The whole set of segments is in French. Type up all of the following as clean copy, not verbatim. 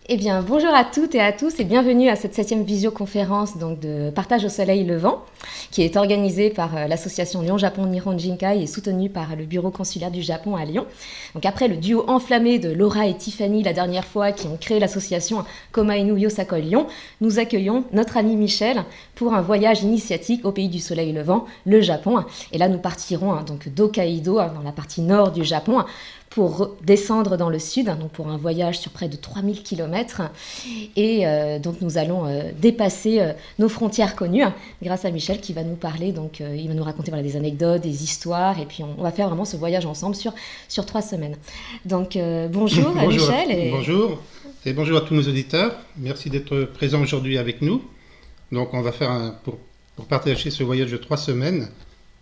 Eh bien, bonjour à toutes et à tous et bienvenue à cette 7e visioconférence donc, de Partage au soleil levant qui est organisée par l'association Lyon-Japon Nihon Jinkai et soutenue par le bureau consulaire du Japon à Lyon. Donc après le duo enflammé de Laura et Tiffany la dernière fois qui ont créé l'association Komainu Yosakoi Lyon, nous accueillons notre ami Michel pour un voyage initiatique au pays du soleil levant, le Japon. Et là, nous partirons donc d'Hokkaido, dans la partie nord du Japon, pour descendre dans le sud, donc pour un voyage sur près de 3000 km. Et donc nous allons dépasser nos frontières connues grâce à Michel qui va nous parler, donc il va nous raconter des anecdotes, des histoires, et puis on va faire vraiment ce voyage ensemble sur 3 semaines. Donc bonjour, Bonjour, Michel. bonjour et bonjour à tous nos auditeurs. Merci d'être présents aujourd'hui avec nous. Donc on va faire pour partager ce voyage de 3 semaines,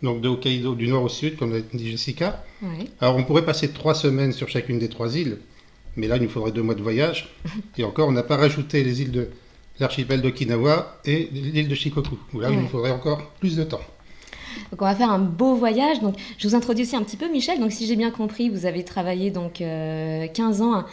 donc de Hokkaido du nord au sud, comme l'a dit Jessica. Oui. Alors on pourrait passer 3 semaines sur chacune des 3 îles, mais là il nous faudrait 2 mois de voyage. Et encore, on n'a pas rajouté les îles de l'archipel d'Okinawa et l'île de Shikoku, où là il nous faudrait encore plus de temps. Donc on va faire un beau voyage. Donc je vous introduis aussi un petit peu Michel. Donc si j'ai bien compris, vous avez travaillé donc 15 ans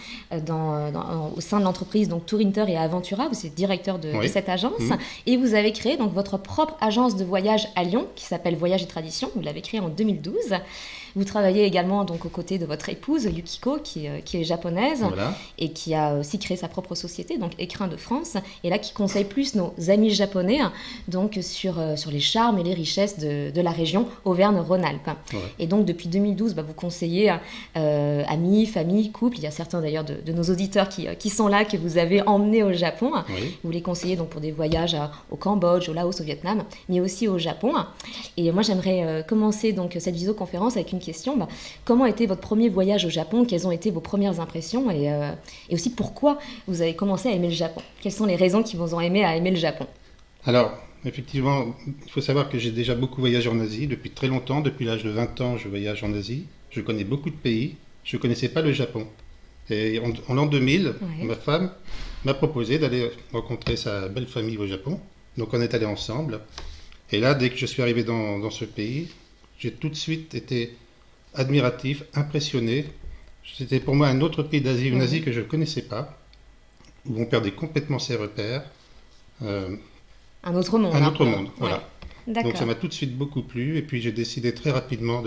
au sein de l'entreprise donc Tourinter et Aventura. Vous êtes directeur de cette agence et vous avez créé donc votre propre agence de voyage à Lyon qui s'appelle Voyage et Tradition. Vous l'avez créée en 2012. Vous travaillez également donc aux côtés de votre épouse Yukiko qui est japonaise et qui a aussi créé sa propre société donc Écrin de France et là qui conseille plus nos amis japonais donc sur les charmes et les richesses de la région Auvergne-Rhône-Alpes. Et donc depuis 2012 vous conseillez amis, familles, couples. Il y a certains d'ailleurs de nos auditeurs qui sont là que vous avez emmenés au Japon. Vous les conseillez donc pour des voyages au Cambodge, au Laos, au Vietnam, mais aussi au Japon. Et moi j'aimerais commencer donc cette visioconférence avec une question. Comment a été votre premier voyage au Japon? Quelles ont été vos premières impressions et aussi pourquoi vous avez commencé à aimer le Japon? Quelles sont les raisons qui vous ont aimé à aimer le Japon? Alors, effectivement, il faut savoir que j'ai déjà beaucoup voyagé en Asie depuis très longtemps. Depuis l'âge de 20 ans, je voyage en Asie. Je connais beaucoup de pays. Je ne connaissais pas le Japon. Et en l'an 2000, ma femme m'a proposé d'aller rencontrer sa belle famille au Japon. Donc on est allés ensemble. Et là, dès que je suis arrivé dans ce pays, j'ai tout de suite été admiratif, impressionné. C'était pour moi un autre pays d'Asie, une Asie que je ne connaissais pas, où on perdait complètement ses repères. Un autre monde. Un autre monde, voilà. D'accord. Donc ça m'a tout de suite beaucoup plu, et puis j'ai décidé très rapidement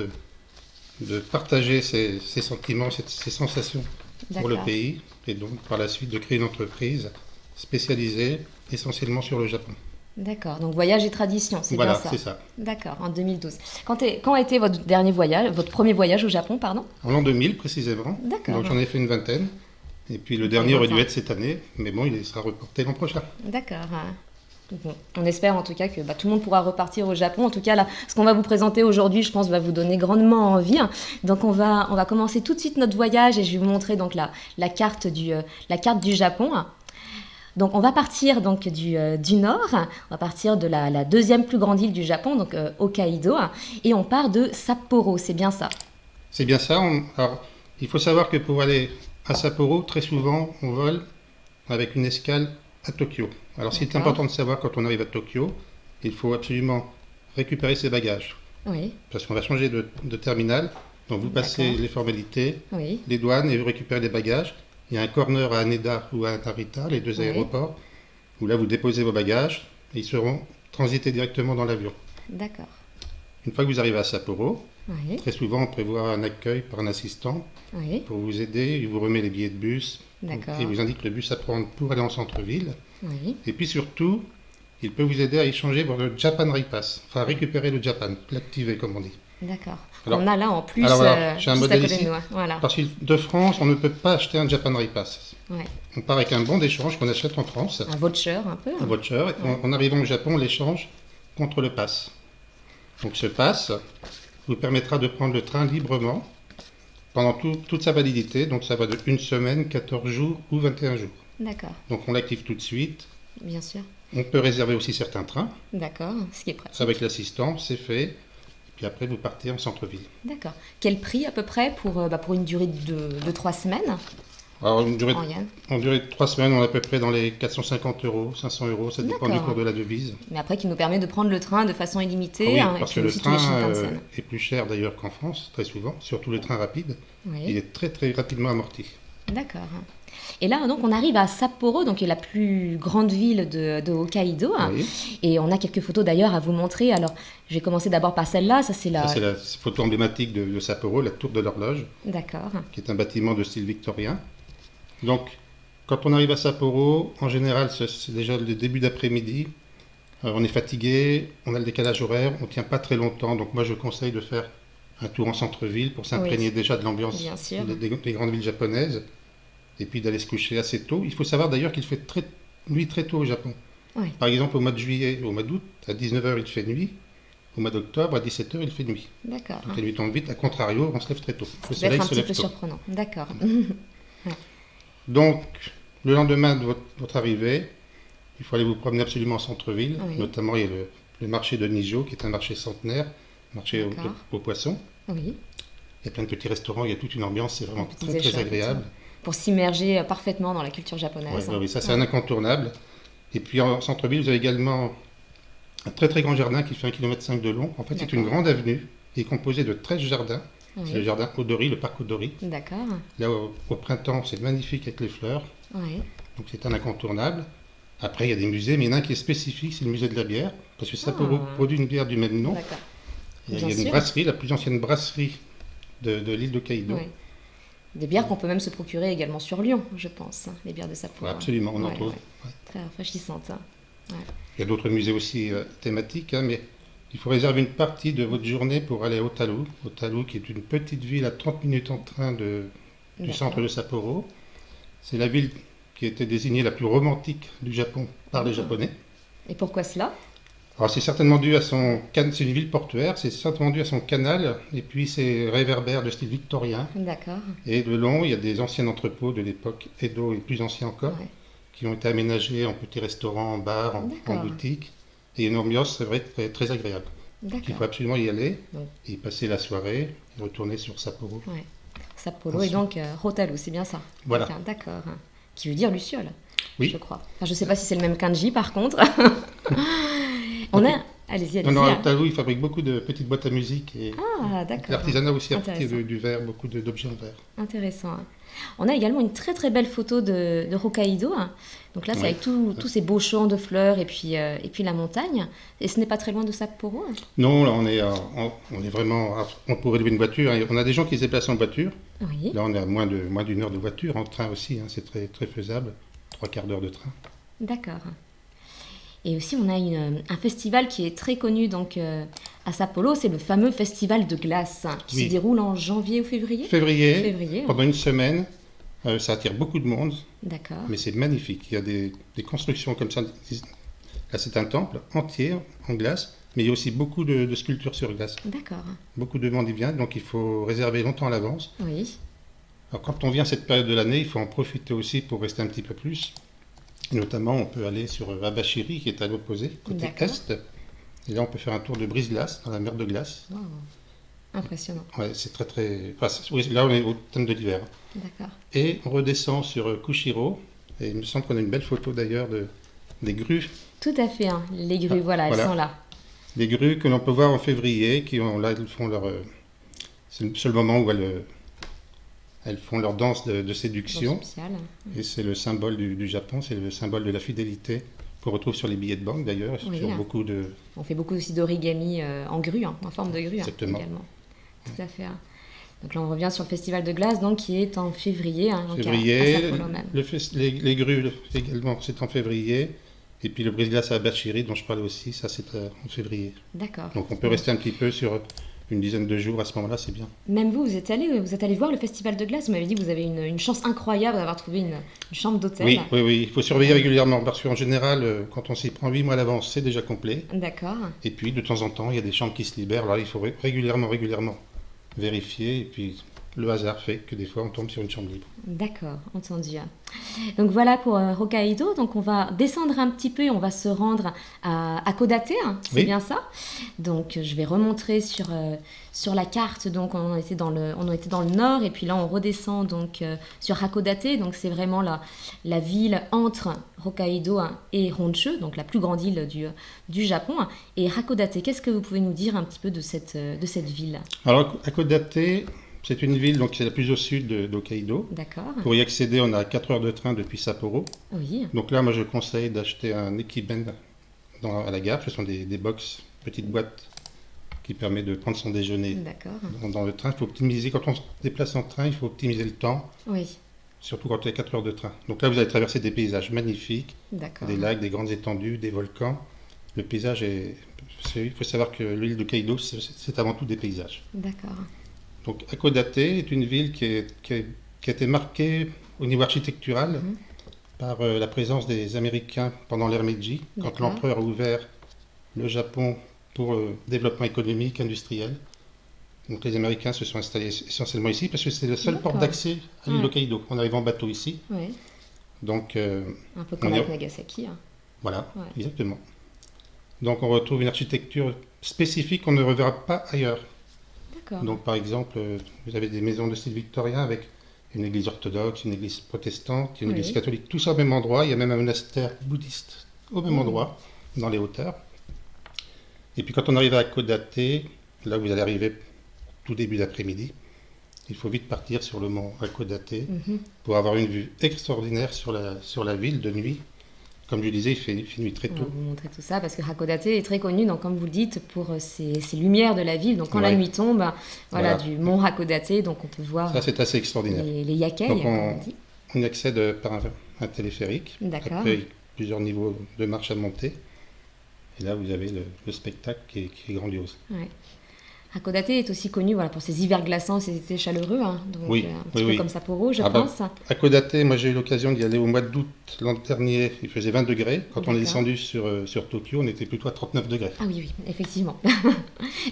de partager ces sentiments, ces sensations pour le pays, et donc par la suite de créer une entreprise spécialisée essentiellement sur le Japon. D'accord, donc voyage et tradition, c'est bien ça. Voilà, c'est ça. D'accord, en 2012. Quand a été votre premier voyage au Japon, pardon? En l'an 2000 précisément. D'accord. Donc j'en ai fait une vingtaine. Et puis le dernier aurait dû être cette année, mais bon, il sera reporté l'an prochain. D'accord. Bon, on espère en tout cas que tout le monde pourra repartir au Japon. En tout cas, là, ce qu'on va vous présenter aujourd'hui, je pense, va vous donner grandement envie. Donc on va commencer tout de suite notre voyage et je vais vous montrer donc la carte du Japon. Donc on va partir donc du nord, on va partir de la deuxième plus grande île du Japon, donc Hokkaido, et on part de Sapporo, c'est bien ça? C'est bien ça. Alors, il faut savoir que pour aller à Sapporo, très souvent, on vole avec une escale à Tokyo. Alors c'est important de savoir quand on arrive à Tokyo, il faut absolument récupérer ses bagages. Oui. Parce qu'on va changer de terminal, donc vous passez les formalités, les douanes et vous récupérez les bagages. Il y a un corner à Haneda ou à Narita, les deux aéroports, où là vous déposez vos bagages et ils seront transités directement dans l'avion. D'accord. Une fois que vous arrivez à Sapporo, très souvent on prévoit un accueil par un assistant pour vous aider. Il vous remet les billets de bus et vous indique le bus à prendre pour aller en centre-ville. Et puis surtout, il peut vous aider à échanger votre Japan Rail Pass, enfin récupérer le Japan, l'activer comme on dit. D'accord. On a là en plus, j'ai un modèle ici, parce que de France, on ne peut pas acheter un Japan Rail Pass. On part avec un bon d'échange qu'on achète en France. Un voucher un peu. Un voucher. En arrivant au Japon, on l'échange contre le pass. Donc ce pass vous permettra de prendre le train librement pendant toute sa validité. Donc ça va de 1 semaine, 14 jours ou 21 jours. D'accord. Donc on l'active tout de suite. Bien sûr. On peut réserver aussi certains trains. D'accord, ce qui est pratique. Avec l'assistant, c'est fait. Puis après, vous partez en centre-ville. D'accord. Quel prix à peu près pour une durée de 3 semaines? Alors, en durée de 3 semaines, on est à peu près dans les 450 €, 500 €, ça dépend du cours de la devise. Mais après, qui nous permet de prendre le train de façon illimitée. Parce que le train est plus cher d'ailleurs qu'en France, très souvent, surtout les trains rapides. Il est très très rapidement amorti. D'accord. Et là, donc, on arrive à Sapporo, donc qui est la plus grande ville de Hokkaido. Oui. Et on a quelques photos d'ailleurs à vous montrer. Alors, je vais commencer d'abord par celle-là. Ça, c'est Ça, la... c'est la photo emblématique de Sapporo, la tour de l'horloge, D'accord. qui est un bâtiment de style victorien. Donc, quand on arrive à Sapporo, en général, c'est déjà le début d'après-midi. On est fatigué, on a le décalage horaire, on ne tient pas très longtemps. Donc, moi, je conseille de faire un tour en centre-ville pour s'imprégner Oui, déjà de l'ambiance bien sûr. des grandes villes japonaises. Et puis d'aller se coucher assez tôt. Il faut savoir d'ailleurs qu'il fait nuit très tôt au Japon. Oui. Par exemple, au mois de juillet, au mois d'août, à 19h, il fait nuit. Au mois d'octobre, à 17h, il fait nuit. D'accord. Donc la nuit tombe vite. À contrario, on se lève très tôt. Le Ça peut être soleil un se petit lève peu tôt. surprenant. D'accord. Donc, le lendemain de votre arrivée, il faut aller vous promener absolument en centre-ville. Oui. Notamment, il y a le marché de Nijo, qui est un marché centenaire, marché D'accord. aux poissons. Oui. Il y a plein de petits restaurants, il y a toute une ambiance, c'est vraiment Des petits très, très échoppes, agréable. Pour s'immerger parfaitement dans la culture japonaise. Oui, ça c'est un incontournable. Et puis en centre-ville, vous avez également un très très grand jardin qui fait 1,5 km de long. En fait, c'est une D'accord. grande avenue qui est composée de 13 jardins. C'est le Oui. jardin Odori, le parc Odori. D'accord. Là, au printemps, c'est magnifique avec les fleurs. Oui. Donc c'est un incontournable. Après, il y a des musées, mais il y en a un qui est spécifique, c'est le musée de la bière. Parce que Sapporo produit une bière du même nom. D'accord. Et il y Bien a une sûr. brasserie, la plus ancienne brasserie de l'île d'Hokkaido. Oui. Des bières qu'on peut même se procurer également sur Lyon, je pense. Les bières de Sapporo. Ouais, absolument, on en Ouais, trouve. ouais. Ouais. Très rafraîchissantes. Il y a d'autres musées aussi thématiques, hein, mais il faut réserver une partie de votre journée pour aller à Otaru. Otaru, qui est une petite ville à 30 minutes en train du D'accord. centre de Sapporo. C'est la ville qui a été désignée la plus romantique du Japon par les Japonais. Et pourquoi cela? Alors c'est certainement dû à c'est une ville portuaire, c'est certainement dû à son canal et puis ses réverbères de style victorien. D'accord. Et le long, il y a des anciens entrepôts de l'époque Edo et plus anciens encore, Ouais. qui ont été aménagés en petits restaurants, en bars, en D'accord. boutiques. Et une ambiance, c'est vrai, très, très agréable. Il faut D'accord. absolument y aller Donc. et y passer la soirée et retourner sur Sapporo. Ouais. Sapporo et donc Hotaru, c'est bien ça. Voilà. D'accord. Qui veut dire luciole, Oui. je crois. Enfin, je ne sais pas si c'est le même kanji par contre. On a... Allez-y, Non, non, allez-y. Otaru, il fabrique beaucoup de petites boîtes à musique et Ah, d'accord. l'artisanat aussi à partir Intéressant. du verre, beaucoup d'objets en verre. Intéressant. On a également une très très belle photo de Hokkaido. Donc là, c'est Ouais. avec tous ces beaux champs de fleurs et puis la montagne. Et ce n'est pas très loin de Sapporo. Non, là, on est vraiment. On pourrait louer une voiture. On a des gens qui se déplacent en voiture. Oui, Là, on est à moins d'une heure de voiture, en train aussi, hein, c'est très, très faisable. 3/4 d'heure de train. d'accord. Et aussi, on a un festival qui est très connu donc, à Sapporo. C'est le fameux festival de glace qui Oui. se déroule en janvier ou février. Février, Février, pendant une semaine, ça attire beaucoup de monde, d'accord. mais c'est magnifique. Il y a des constructions comme ça. Là, c'est un temple entier en glace, mais il y a aussi beaucoup de sculptures sur glace. D'accord. Beaucoup de monde y vient, donc il faut réserver longtemps à l'avance. Oui, Alors, quand on vient cette période de l'année, il faut en profiter aussi pour rester un petit peu plus. Et notamment, on peut aller sur Abashiri, qui est à l'opposé, côté D'accord. est. Et là, on peut faire un tour de brise-glace, dans la mer de glace. wow. Impressionnant. Ouais, c'est très très. Enfin, oui, là, on est au thème de l'hiver. D'accord. Et on redescend sur Kushiro. Et il me semble qu'on a une belle photo d'ailleurs des grues. Tout à fait. Hein. Les grues, voilà, elles voilà. sont là. Des grues que l'on peut voir en février, là, elles font leur. C'est le seul moment où elles font leur danse de séduction. Bon, social. Et c'est le symbole du Japon, c'est le symbole de la fidélité qu'on retrouve sur les billets de banque d'ailleurs, Oui, sur hein. beaucoup de. On fait beaucoup aussi d'origami en grue, hein, en forme de grue hein, Exactement. également. Tout à fait. Hein. Donc là, on revient sur le festival de glace, donc qui est en février. Hein, donc à Février, Sapporo même. les grues également, c'est en février. Et puis le brise-glace à Abashiri, dont je parlais aussi, ça c'est en février. D'accord. Donc on peut rester un petit peu sur une dizaine de jours à ce moment-là, c'est bien. Même vous êtes allé voir le festival de glace. Vous m'avez dit que vous avez une chance incroyable d'avoir trouvé une chambre d'hôtel. Oui, oui, oui, il faut surveiller régulièrement parce qu'en général, quand on s'y prend 8 mois à l'avance, c'est déjà complet. D'accord. Et puis de temps en temps, il y a des chambres qui se libèrent. Alors il faut régulièrement vérifier. Et puis le hasard fait que des fois on tombe sur une chambre libre. D'accord, entendu. Donc voilà pour Hokkaido. Donc on va descendre un petit peu et on va se rendre à Kodate, hein, c'est Oui. bien ça. Donc je vais remontrer sur la carte. Donc on était dans le nord et puis là on redescend donc sur Hakodate. Donc c'est vraiment la ville entre Hokkaido et Honshu, donc la plus grande île du Japon. Et Hakodate, qu'est-ce que vous pouvez nous dire un petit peu de cette ville? Alors à Kodate, c'est une ville donc c'est la plus au sud d'Hokkaido. D'accord. Pour y accéder, on a 4 heures de train depuis Sapporo. Oui. Donc là, moi, je conseille d'acheter un Ekiben à la gare. Ce sont des box, petites boîtes qui permettent de prendre son déjeuner D'accord. dans le train. Il faut optimiser, quand on se déplace en train, il faut optimiser le temps, Oui. surtout quand il y a 4 heures de train. Donc là, vous allez traverser des paysages magnifiques, D'accord. des lacs, des grandes étendues, des volcans. Le paysage il faut savoir que l'île de Hokkaido, c'est avant tout des paysages. D'accord. Donc Hakodate est une ville qui a été marquée au niveau architectural Mhm. par la présence des Américains pendant l'ère Meiji, quand D'accord. l'empereur a ouvert le Japon pour le développement économique, industriel. Donc les Américains se sont installés essentiellement ici parce que c'est la seule porte D'accord. d'accès à l'île Ouais. d'Hokkaido. On arrive en bateau ici, Oui. donc Un peu on comme y- avec Nagasaki. Hein. voilà, Ouais. exactement. Donc on retrouve une architecture spécifique qu'on ne reverra pas ailleurs. D'accord. Donc par exemple, vous avez des maisons de style victorien avec une église orthodoxe, une église protestante, une Oui. église catholique, tout ça au même endroit. Il y a même un monastère bouddhiste au même Mm. endroit, dans les hauteurs. Et puis quand on arrive à Hakodate, là où vous allez arriver tout début d'après-midi, il faut vite partir sur le mont Hakodate Mhm. pour avoir une vue extraordinaire sur la ville de nuit. Comme je disais, il fait nuit très On va tôt. vous montrer tout ça parce que Hakodate est très connu, donc, comme vous le dites, pour ses lumières de la ville. Donc quand la Ouais. nuit tombe, voilà, Voilà. du mont Hakodate, donc on peut voir Ça, c'est assez extraordinaire. les yakai, Donc, comme on dit. On y accède par un téléphérique. D'accord. Après, il y a plusieurs niveaux de marche à monter. Et là, vous avez le spectacle qui est grandiose. Ouais. Hakodate est aussi connu voilà, pour ses hivers glaçants, ses étés chaleureux, hein. Donc Oui, un petit oui, peu oui. comme Sapporo, je Ah bah, pense. Hakodate, moi j'ai eu l'occasion d'y aller au mois d'août l'an dernier. Il faisait 20 degrés. Quand on est D'accord. descendu sur Tokyo, on était plutôt à 39 degrés. Ah oui, oui, effectivement.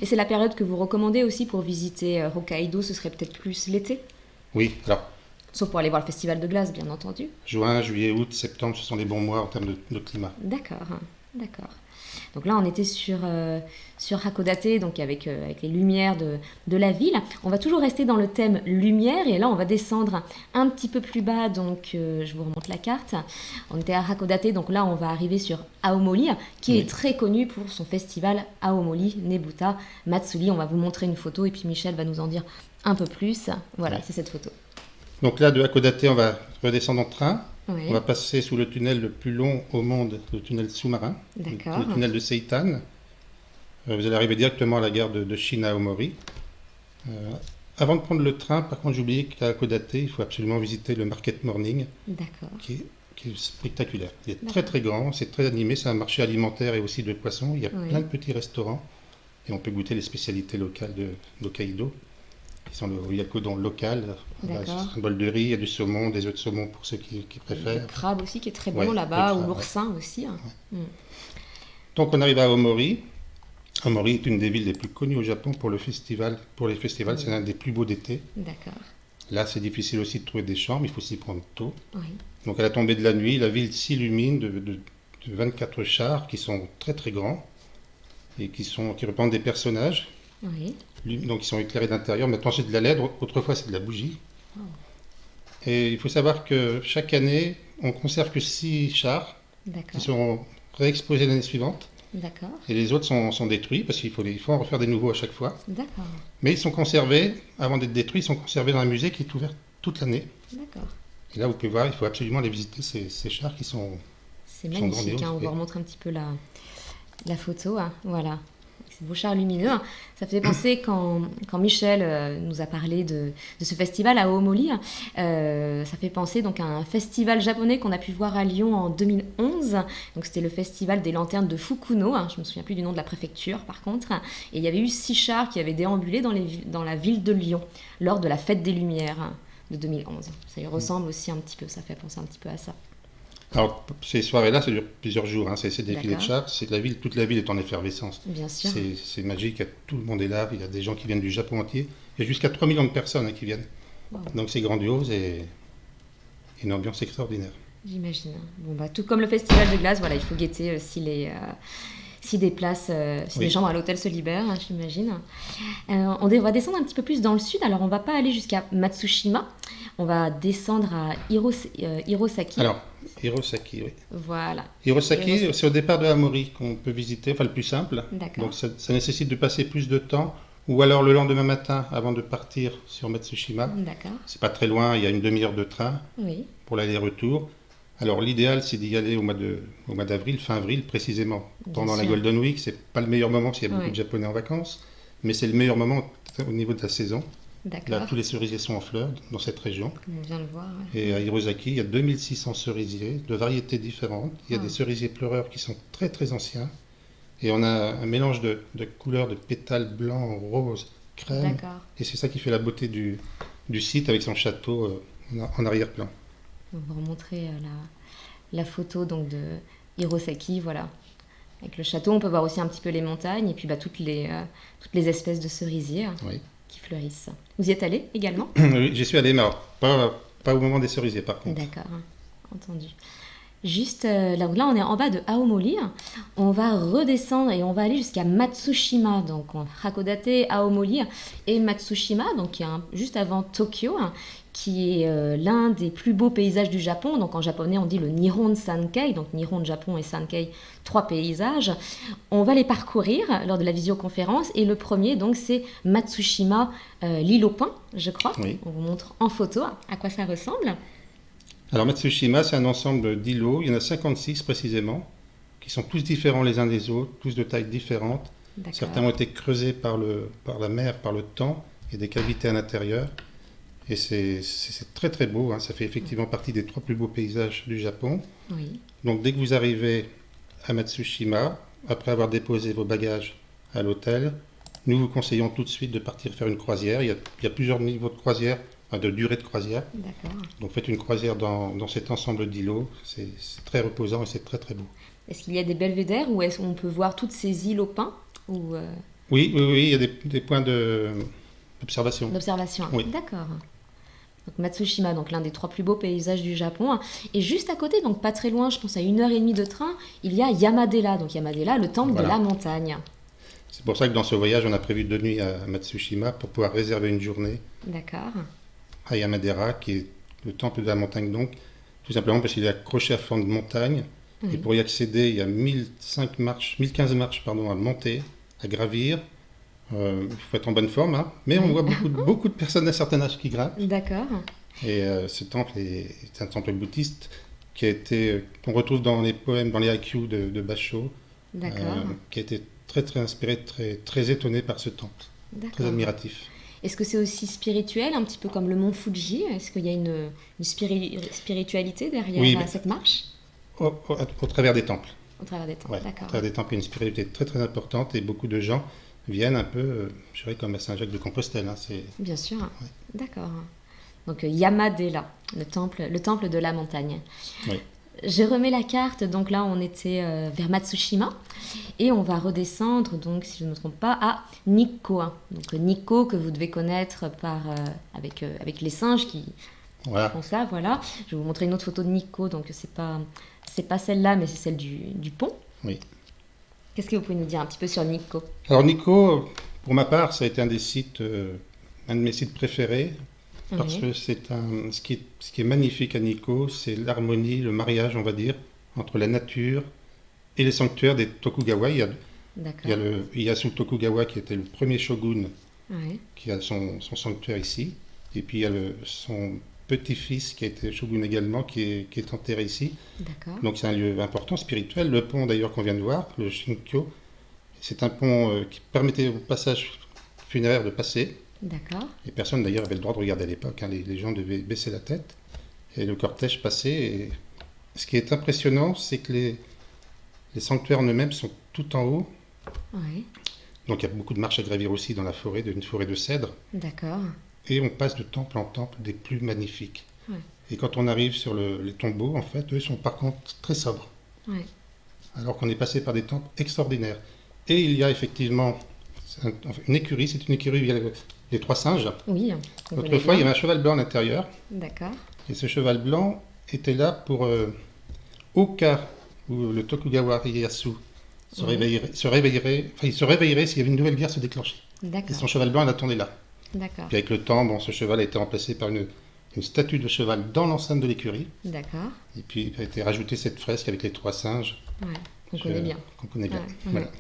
Et c'est la période que vous recommandez aussi pour visiter Hokkaido, ce serait peut-être plus l'été, Oui, alors sauf pour aller voir le festival de glace, bien entendu. juin, juillet, août, septembre, ce sont les bons mois en termes de climat. D'accord, d'accord. Donc là, on était sur Hakodate, donc avec les lumières de la ville. On va toujours rester dans le thème lumière, et là, on va descendre un petit peu plus bas, donc je vous remonte la carte. On était à Hakodate, donc là, on va arriver sur Aomori, qui Oui. est très connu pour son festival Aomori Nebuta Matsuri. On va vous montrer une photo, et puis Michel va nous en dire un peu plus. Voilà, Ouais. c'est cette photo. Donc là, de Hakodate, on va redescendre en train. Oui, On va passer sous le tunnel le plus long au monde, le tunnel sous-marin, d'accord. le tunnel de Seitan. Vous allez arriver directement à la gare de Shin-Aomori. Avant de prendre le train, par contre, j'ai oublié qu'à Hakodate, il faut absolument visiter le Market Morning, D'accord. qui est spectaculaire. Il est D'accord. très très grand, c'est très animé, c'est un marché alimentaire et aussi de poissons. Il y a Oui. plein de petits restaurants et on peut goûter les spécialités locales d'Hokkaido, qui sont le ryakudon local. Là, D'accord. c'est un bol de riz, il y a du saumon, des œufs de saumon pour ceux qui Le préfèrent. crabe aussi qui est très bon Ouais, là-bas, le ou crabe, l'oursin aussi. Hein. Donc on arrive à Aomori. Aomori est une des villes les plus connues au Japon pour les festivals. C'est l'un des plus beaux d'été. D'accord. Là, c'est difficile aussi de trouver des chambres, il faut s'y prendre tôt. Oui. Donc à la tombée de la nuit, la ville s'illumine de 24 chars qui sont très très grands et qui représentent des personnages. Oui. Donc ils sont éclairés d'intérieur. Maintenant c'est de la LED, autrefois c'est de la bougie. Oh. Et il faut savoir que chaque année, on conserve que 6 chars qui D'accord. seront réexposés l'année suivante. D'accord. Et les autres sont détruits parce qu'il faut en refaire des nouveaux à chaque fois. D'accord. Mais ils sont conservés, avant d'être détruits, ils sont conservés dans un musée qui est ouvert toute l'année. D'accord. Et là, vous pouvez voir, il faut absolument les visiter, ces chars qui sont... C'est Ils sont magnifique. grandioses, Hein. On oui. vous remontre un petit peu la photo. Hein. Voilà. Avec ces beaux chars lumineux. Hein. Ça fait penser quand Michel nous a parlé de ce festival à Aomori. Ça fait penser donc à un festival japonais qu'on a pu voir à Lyon en 2011. Donc c'était le festival des lanternes de Fukuno. Hein. Je me souviens plus du nom de la préfecture par contre. Et il y avait eu 6 chars qui avaient déambulé dans la ville de Lyon lors de la fête des Lumières hein, de 2011. Ça y ressemble aussi un petit peu. Ça fait penser un petit peu à ça. Alors, ces soirées-là, ça dure plusieurs jours, hein. C'est des défilés de D'accord. chars. Toute la ville est en effervescence. Bien sûr. C'est magique, tout le monde est là, il y a des gens qui viennent du Japon entier. Il y a jusqu'à 3 millions de personnes hein, qui viennent. Wow. Donc c'est grandiose et une ambiance extraordinaire. J'imagine. Bon, bah, tout comme le festival de glace, voilà, il faut guetter si des places, si Oui. des chambres à l'hôtel se libèrent, hein, j'imagine. On devrait descendre un petit peu plus dans le sud. Alors, on va pas aller jusqu'à Matsushima. On va descendre à Hirosaki. Alors, Hirosaki, oui. Voilà. Hirosaki, Hirosaki. c'est au départ de Hamori qu'on peut visiter, enfin le plus simple. D'accord. Donc ça nécessite de passer plus de temps Ou alors le lendemain matin, avant de partir sur Matsushima. D'accord. C'est pas très loin, il y a une demi-heure de train Oui. pour l'aller-retour. Alors l'idéal, c'est d'y aller au mois d'avril, fin avril précisément. Bien Pendant la sûr. Golden Week, c'est pas le meilleur moment parce qu'il y a beaucoup Oui. de Japonais en vacances, mais c'est le meilleur moment au niveau de la saison. Là, D'accord. tous les cerisiers sont en fleurs dans cette région. Comme on vient de voir. Ouais. Et à Hirosaki, il y a 2600 cerisiers de variétés différentes. Il y a Ah. des cerisiers pleureurs qui sont très très anciens. Et on a un mélange de couleurs, de pétales blancs, roses, crème. D'accord. Et c'est ça qui fait la beauté du site avec son château en arrière-plan. On va remontrer la photo donc de Hirosaki, voilà. Avec le château, on peut voir aussi un petit peu les montagnes et puis toutes les espèces de cerisiers Oui. qui fleurissent. Vous y êtes allé également? Oui, j'y suis allé, mais alors, pas au moment des cerisiers par contre. D'accord, entendu. Juste là on est en bas de Aomori. On va redescendre et on va aller jusqu'à Matsushima, donc Hakodate, Aomori et Matsushima, donc qui est juste avant Tokyo, qui est l'un des plus beaux paysages du Japon. Donc en japonais on dit le Nihon Sankei, donc Nihon Japon et Sankei, 3 paysages. On va les parcourir lors de la visioconférence et le premier donc c'est Matsushima, l'île aux pins, je crois. Oui. On vous montre en photo à quoi ça ressemble. Alors Matsushima, c'est un ensemble d'îlots, il y en a 56 précisément, qui sont tous différents les uns des autres, tous de tailles différentes. D'accord. Certains ont été creusés par la mer, par le temps, il y a des cavités à l'intérieur. Et c'est très très beau, hein. Ça fait effectivement partie des 3 plus beaux paysages du Japon. Oui. Donc dès que vous arrivez à Matsushima, après avoir déposé vos bagages à l'hôtel, nous vous conseillons tout de suite de partir faire une croisière. Il y a plusieurs niveaux de croisière, enfin de durée de croisière. D'accord. Donc faites une croisière dans cet ensemble d'îlots, c'est très reposant et c'est très très beau. Est-ce qu'il y a des belvédères ou est-ce qu'on peut voir toutes ces îles aux pins ou Oui, il y a des points d'observation. d'observation? Oui. D'accord. Donc Matsushima, donc l'un des 3 plus beaux paysages du Japon. Et juste à côté, donc pas très loin, je pense à 1h30 de train, il y a Yamadera. Donc Yamadera, le temple Voilà. de la montagne. C'est pour ça que dans ce voyage, on a prévu 2 nuits à Matsushima pour pouvoir réserver une journée D'accord. à Yamadera, qui est le temple de la montagne donc, tout simplement parce qu'il est accroché à flanc de montagne. Oui. Et pour y accéder, il y a 1015 marches à monter, à gravir. Il faut être en bonne forme, hein. Mais on voit beaucoup de personnes d'un certain âge qui grimpent. D'accord. Et ce temple est un temple bouddhiste qu'on retrouve dans les poèmes, dans les haïkus de Basho, D'accord. qui a été très très inspiré, très étonné par ce temple, très D'accord. admiratif. Est-ce que c'est aussi spirituel, un petit peu comme le mont Fuji? Est-ce qu'il y a une spiritualité derrière Oui, mais- cette marche Au travers des temples. au travers des temples? Ouais, au D'accord. travers des temples, il y a une spiritualité très très importante et beaucoup de gens viennent un peu, je dirais comme à Saint-Jacques-de-Compostelle. Hein, Bien sûr. D'accord. Donc Yamadera, le temple de la montagne. Oui. Je remets la carte, donc là on était vers Matsushima et on va redescendre, donc si je ne me trompe pas, à Nikko. Donc Nikko que vous devez connaître avec les singes qui Voilà. font ça, voilà. Je vais vous montrer une autre photo de Nikko, donc c'est pas celle-là mais c'est celle du pont. Oui. Qu'est-ce que vous pouvez nous dire un petit peu sur Nikko? Alors Nikko, pour ma part, ça a été un de mes sites préférés. Parce Oui. que ce qui est magnifique à Nikko, c'est l'harmonie, le mariage, on va dire, entre la nature et les sanctuaires des Tokugawa. Il y D'accord. a le Ieyasu Tokugawa qui était le premier shogun Ouais. qui a son sanctuaire ici. Et puis il y a son petit-fils qui a été shogun également qui est enterré ici. D'accord. Donc c'est un lieu important, spirituel. Le pont d'ailleurs qu'on vient de voir, le Shinkyo, c'est un pont qui permettait au passage funéraire de passer. D'accord. Et personne d'ailleurs avait le droit de regarder à l'époque, hein. Les gens devaient baisser la tête et le cortège passait. Et ce qui est impressionnant, c'est que les sanctuaires en eux-mêmes sont tout en haut. Ouais. Donc il y a beaucoup de marches à gravir aussi dans la forêt, une forêt de cèdres. D'accord. Et on passe de temple en temple des plus magnifiques. Ouais. Et quand on arrive sur les tombeaux, en fait, eux sont par contre très sobres. Ouais. Alors qu'on est passé par des temples extraordinaires. Et il y a effectivement une écurie, c'est une écurie où il y a les 3 singes. Oui. on connaît Autrefois, il y bien. avait un cheval blanc à l'intérieur. D'accord. Et ce cheval blanc était là pour, au cas où le Tokugawa Ieyasu il se réveillerait s'il y avait une nouvelle guerre se déclencher. Et D'accord. son cheval blanc, il attendait là. D'accord. Puis avec le temps, ce cheval a été remplacé par une statue de cheval dans l'enceinte de l'écurie. D'accord. Et puis il a été rajouté cette fresque avec les 3 singes. Ouais. On connaît bien. Qu'on connaît bien. Ouais. Voilà.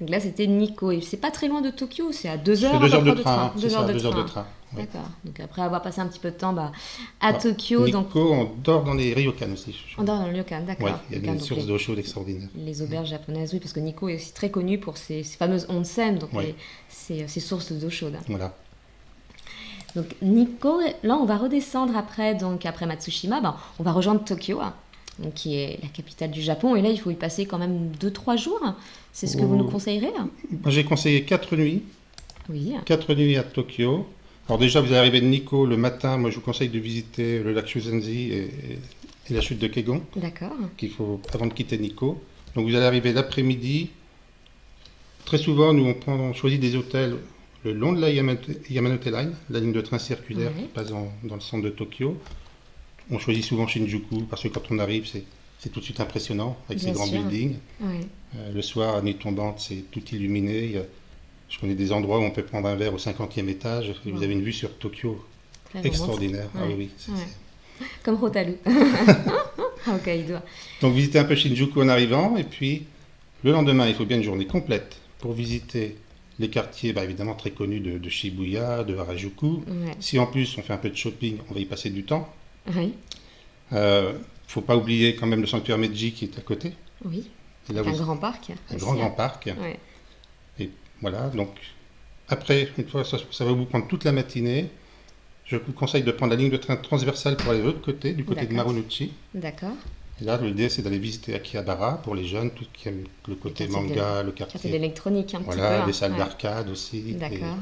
Donc là, c'était Nikko. Et c'est pas très loin de Tokyo, c'est à 2 heures C'est à 2 peu heures de près train, c'est 2 ça, heures de 2 heures de train. train. Oui. D'accord. Donc après avoir passé un petit peu de temps à Alors, Tokyo, donc Nikko, on dort dans les ryokan aussi. on dort dans le ryokan, Oui, d'accord. il y a Ryokan, des donc sources d'eau chaude extraordinaires. les auberges japonaises, oui, parce que Nikko est aussi très connu pour ses fameuses onsen, donc Oui. ces sources d'eau chaude. Voilà. Donc Nikko, là on va redescendre après, donc après Matsushima, ben, on va rejoindre Tokyo, donc, qui est la capitale du Japon, et là il faut y passer quand même 2-3 jours. C'est ce que vous nous conseillerez? Moi, j'ai conseillé 4 nuits. Oui, 4 nuits à Tokyo. Alors déjà, vous allez arriver de Nikko le matin. Moi, je vous conseille de visiter le lac Shuzenji et la chute de Kegon, d'accord. qu'il faut avant de quitter Nikko. Donc vous allez arriver l'après-midi. Très souvent, nous, on choisit des hôtels le long de la Yamanote Line, la ligne de train circulaire Oui. qui passe dans le centre de Tokyo. On choisit souvent Shinjuku parce que quand on arrive, c'est tout de suite impressionnant avec Bien ces grands sûr. buildings. Oui. Le soir, à nuit tombante, c'est tout illuminé. Je connais des endroits où on peut prendre un verre au 50e étage et vous Wow. avez une vue sur Tokyo Très extraordinaire. Ah romantique. oui, Ouais. Comme Hotaru à Hokkaido. Donc visiter un peu Shinjuku en arrivant et puis le lendemain, il faut bien une journée complète pour visiter les quartiers évidemment très connus de Shibuya, de Harajuku. Ouais. Si en plus on fait un peu de shopping, on va y passer du temps. Oui. Faut pas oublier quand même le sanctuaire Meiji qui est à côté. Oui. Et là, Avec un vous- grand parc. un aussi, grand parc. Ouais. Et voilà, donc après, une fois, ça va vous prendre toute la matinée. Je vous conseille de prendre la ligne de train transversale pour aller de l'autre côté, du côté de D'accord. Marunouchi. D'accord. Et là, l'idée, c'est d'aller visiter Akihabara pour les jeunes, tout qui aiment le côté quartier de- manga, le Quartier quartier. d'électronique un petit peu. Voilà, hein. des salles Ouais. d'arcade aussi. D'accord.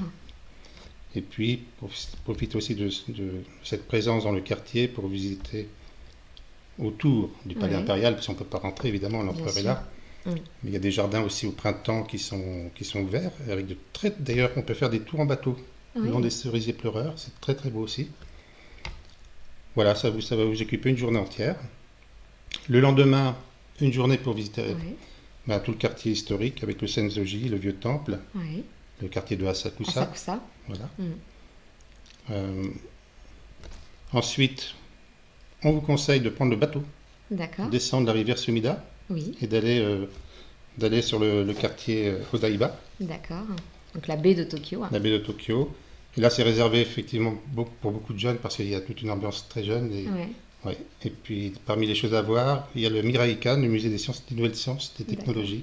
Et puis, profite aussi de cette présence dans le quartier pour visiter autour du palais Ouais. impérial, parce qu'on ne peut pas rentrer, évidemment, l'empereur Bien est là. sûr. Mm. Mais il y a des jardins aussi au printemps qui sont ouverts. Avec d'ailleurs, on peut faire des tours en bateau, le long Oui. des cerisiers pleureurs. C'est très très beau aussi. Voilà, ça va vous occuper une journée entière. Le lendemain, une journée pour visiter Ouais. tout le quartier historique avec le Senzoji, le vieux temple, Ouais. le quartier de Asakusa. Asakusa. Voilà. Mm. Ensuite, on vous conseille de prendre le bateau, D'accord. descendre la rivière Sumida Oui. et d'aller sur le quartier Odaiba, D'accord. Donc la baie de Tokyo. la baie de Tokyo. Et là, c'est réservé effectivement pour beaucoup de jeunes parce qu'il y a toute une ambiance très jeune. Ouais. Ouais. Et puis, parmi les choses à voir, il y a le Miraikan, le musée des nouvelles sciences, des technologies,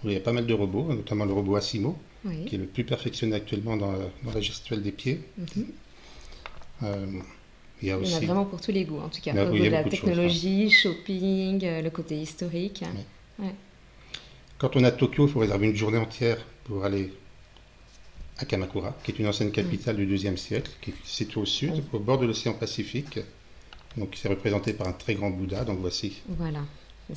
où il y a pas mal de robots, notamment le robot Asimo, Oui. qui est le plus perfectionné actuellement dans la gestuelle des pieds. Mhm. Il y a Il y en a aussi... vraiment pour tous les goûts, en tout cas. Il y a- Au oui, niveau il y a de la beaucoup de choses, technologie, shopping, le côté historique. Quand on est à Tokyo, il faut réserver une journée entière pour aller à Kamakura, qui est une ancienne capitale du XIIe siècle, qui est située au sud, au bord de l'océan Pacifique. Donc, c'est représenté par un très grand Bouddha. Donc, voici. Voilà.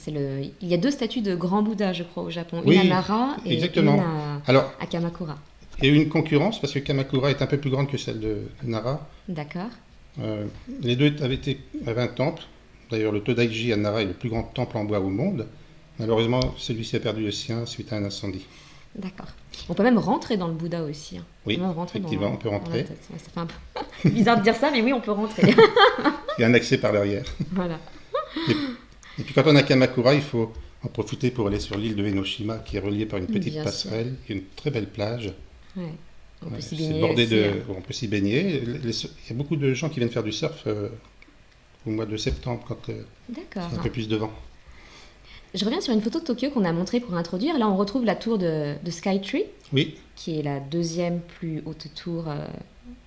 Il y a 2 statues de grand Bouddha, je crois, au Japon. Oui, une à Nara et exactement. une Alors, à Kamakura. il y a eu une concurrence parce que Kamakura est un peu plus grande que celle de Nara. D'accord. Les deux avaient un temple. D'ailleurs, le Todaiji à Nara est le plus grand temple en bois au monde. Malheureusement, celui-ci a perdu le sien suite à un incendie. D'accord. On peut même rentrer dans le Bouddha aussi. Oui, On peut rentrer effectivement, on peut dans la rentrer. tête. Ouais, ça fait un peu bizarre de dire ça, mais oui, on peut rentrer. Il y a un accès par l'arrière. Voilà. Et puis quand on est à Kamakura, il faut en profiter pour aller sur l'île de Enoshima qui est reliée par une petite Bien passerelle. Il y a une très belle plage. Ouais. On peut s'y C'est baigner bordé aussi, hein. on peut s'y baigner. Il y a beaucoup de gens qui viennent faire du surf au mois de septembre quand D'accord. il y a un peu plus de vent. Je reviens sur une photo de Tokyo qu'on a montrée pour introduire. Là, on retrouve la tour de Skytree, Oui, qui est la 2e plus haute tour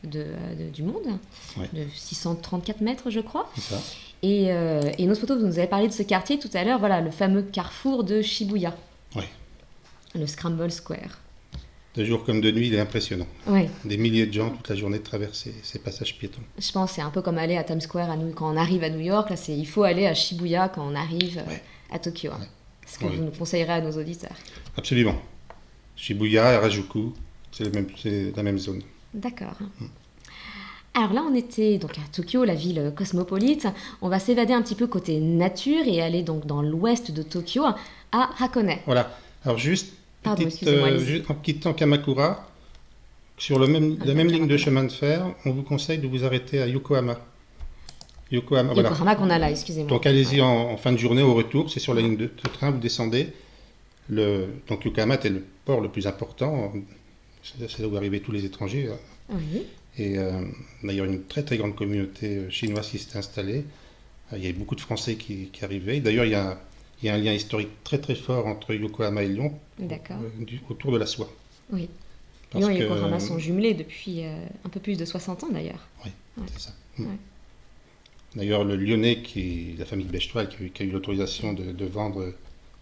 du monde, Ouais. de 634 mètres, je crois. c'est ça. Et une autre photo, vous nous avez parlé de ce quartier tout à l'heure, voilà, le fameux carrefour de Shibuya, Oui. le Scramble Square. De jour comme de nuit, il est impressionnant. Oui, Des milliers de gens toute la journée traversent ces passages piétons. je pense que c'est un peu comme aller à Times Square quand on arrive à New York. Là, il faut aller à Shibuya quand on arrive Ouais. à Tokyo. Ouais. Ce que Oui. vous nous conseillerez à nos auditeurs. Absolument. Shibuya, Harajuku, c'est la même zone. D'accord. Alors là, on était donc à Tokyo, la ville cosmopolite. On va s'évader un petit peu côté nature et aller donc dans l'ouest de Tokyo, à Hakone. Voilà. Alors juste, Pardon, excusez-moi, allez-y. en quittant Kamakura, sur la même ligne de chemin de fer, on vous conseille de vous arrêter à Yokohama. Yokohama, voilà. Yokohama qu'on a là, excusez-moi. Donc allez-y Ouais. en fin de journée au retour, c'est sur la ligne de train, vous descendez. Donc Yokohama était le port le plus important, c'est là où arrivaient tous les étrangers. Oui, Et d'ailleurs, une très très grande communauté chinoise qui s'était installée. Il y avait beaucoup de Français qui arrivaient. D'ailleurs, il y a un lien historique très très fort entre Yokohama et Lyon d'accord. autour de la soie. Oui. Parce Lyon et que, Yokohama sont jumelés depuis un peu plus de 60 ans d'ailleurs. oui, Ouais. c'est ça. Ouais. D'ailleurs, le Lyonnais, la famille Becheval, qui a eu l'autorisation de vendre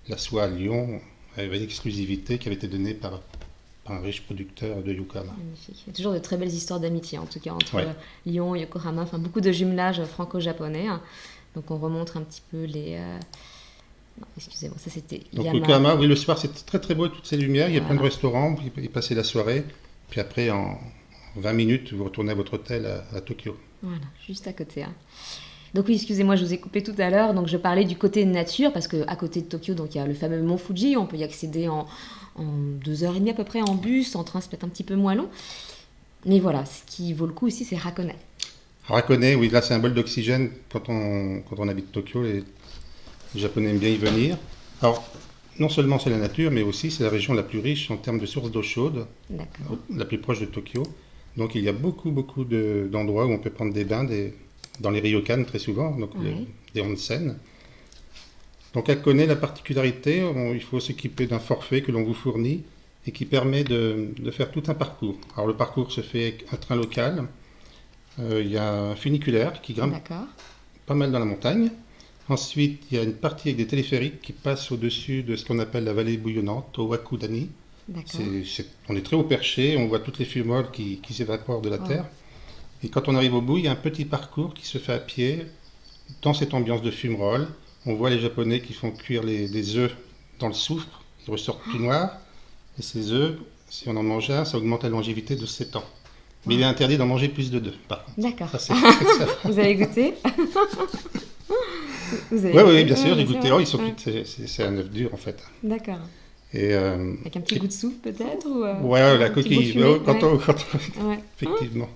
la soie à Lyon, avait une exclusivité qui avait été donnée par un riche producteur de Yokohama. Magnifique. Il y a toujours de très belles histoires d'amitié, en tout cas, entre Ouais. Lyon et Yokohama. Enfin, beaucoup de jumelages franco-japonais, hein. Donc, on remonte un petit peu les. Non, excusez-moi, ça c'était Donc Yama. Yokohama, oui, le soir, c'est très très beau avec toutes ces lumières. Il y a plein de Voilà. restaurants, y passer la soirée. Puis après, en 20 minutes, vous retournez à votre hôtel à Tokyo. Voilà, juste à côté, hein. Donc oui, excusez-moi, je vous ai coupé tout à l'heure. Donc je parlais du côté nature, parce qu'à côté de Tokyo, donc, il y a le fameux mont Fuji. On peut y accéder en 2h30 à peu près en bus. En train, c'est peut-être un petit peu moins long. Mais voilà, ce qui vaut le coup aussi, c'est Hakone. Hakone, oui, là, c'est un bol d'oxygène quand on habite Tokyo. Les Japonais aiment bien y venir. Alors, non seulement c'est la nature, mais aussi c'est la région la plus riche en termes de sources d'eau chaude, D'accord. la plus proche de Tokyo. Donc il y a beaucoup d'endroits où on peut prendre des bains dans les ryokan très souvent, donc Ouais. des onsen. Donc Hakone, la particularité, il faut s'équiper d'un forfait que l'on vous fournit et qui permet de faire tout un parcours. Alors le parcours se fait avec un train local, il y a un funiculaire qui grimpe D'accord. pas mal dans la montagne. Ensuite, il y a une partie avec des téléphériques qui passent au-dessus de ce qu'on appelle la vallée bouillonnante, au Wakudani. D'accord. On est très haut perché, on voit toutes les fumoles qui s'évaporent de la Oh. terre. Et quand on arrive au bout, il y a un petit parcours qui se fait à pied dans cette ambiance de fumerolles. On voit les Japonais qui font cuire des œufs dans le soufre, ils ressortent tout noirs. Et ces œufs, si on en mange un, ça augmente la longévité de 7 ans. Mais il est interdit d'en manger plus de 2, par contre. D'accord. Ça, ça. Vous avez goûté? Vous avez Oui, oui, goûté? bien sûr, Ouais, j'ai c'est goûté. vrai. Oh, ils sont Ouais. c'est un œuf dur en fait. D'accord. Et Avec un petit goût de soupe peut-être ou ouais, la un petit goût coquille, fumé, oh, ouais. effectivement.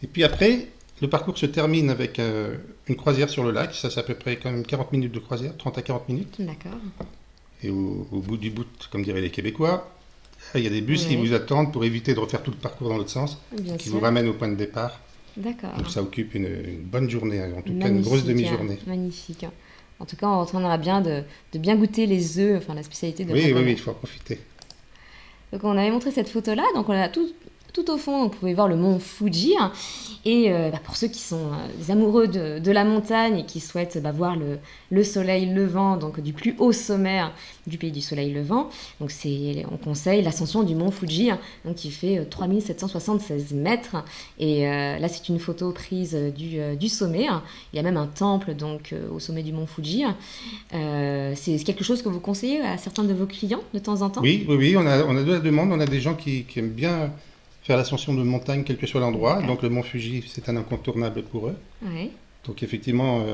Et puis après, le parcours se termine avec une croisière sur le lac. Ça, c'est à peu près quand même 40 minutes de croisière, 30 à 40 minutes. D'accord. Et au bout du bout, comme diraient les Québécois, il y a des bus qui Ouais. vous attendent pour éviter de refaire tout le parcours dans l'autre sens, Bien qui sûr. vous ramènent au point de départ. D'accord. Donc ça occupe une bonne journée, hein, en tout cas une Magnifique, grosse hein. demi-journée. Magnifique. En tout cas, on retournera bien de bien goûter les œufs, enfin la spécialité de Oui, oui, Hakone. oui, il faut en profiter. Donc on avait montré cette photo-là, donc on a tout au fond, donc vous pouvez voir le mont Fuji, hein. Et pour ceux qui sont des amoureux de la montagne et qui souhaitent voir le soleil levant, donc du plus haut sommet du pays du soleil levant, donc on conseille l'ascension du mont Fuji, hein, donc qui fait 3776 mètres. Et là c'est une photo prise du sommet, hein. Il y a même un temple donc au sommet du mont Fuji. C'est quelque chose que vous conseillez à certains de vos clients de temps en temps? Oui, oui, oui, on a de la demande. On a des gens qui aiment bien faire l'ascension de montagne, quel que soit l'endroit. D'accord. Donc le mont Fuji, c'est un incontournable pour eux. Ouais. Donc effectivement,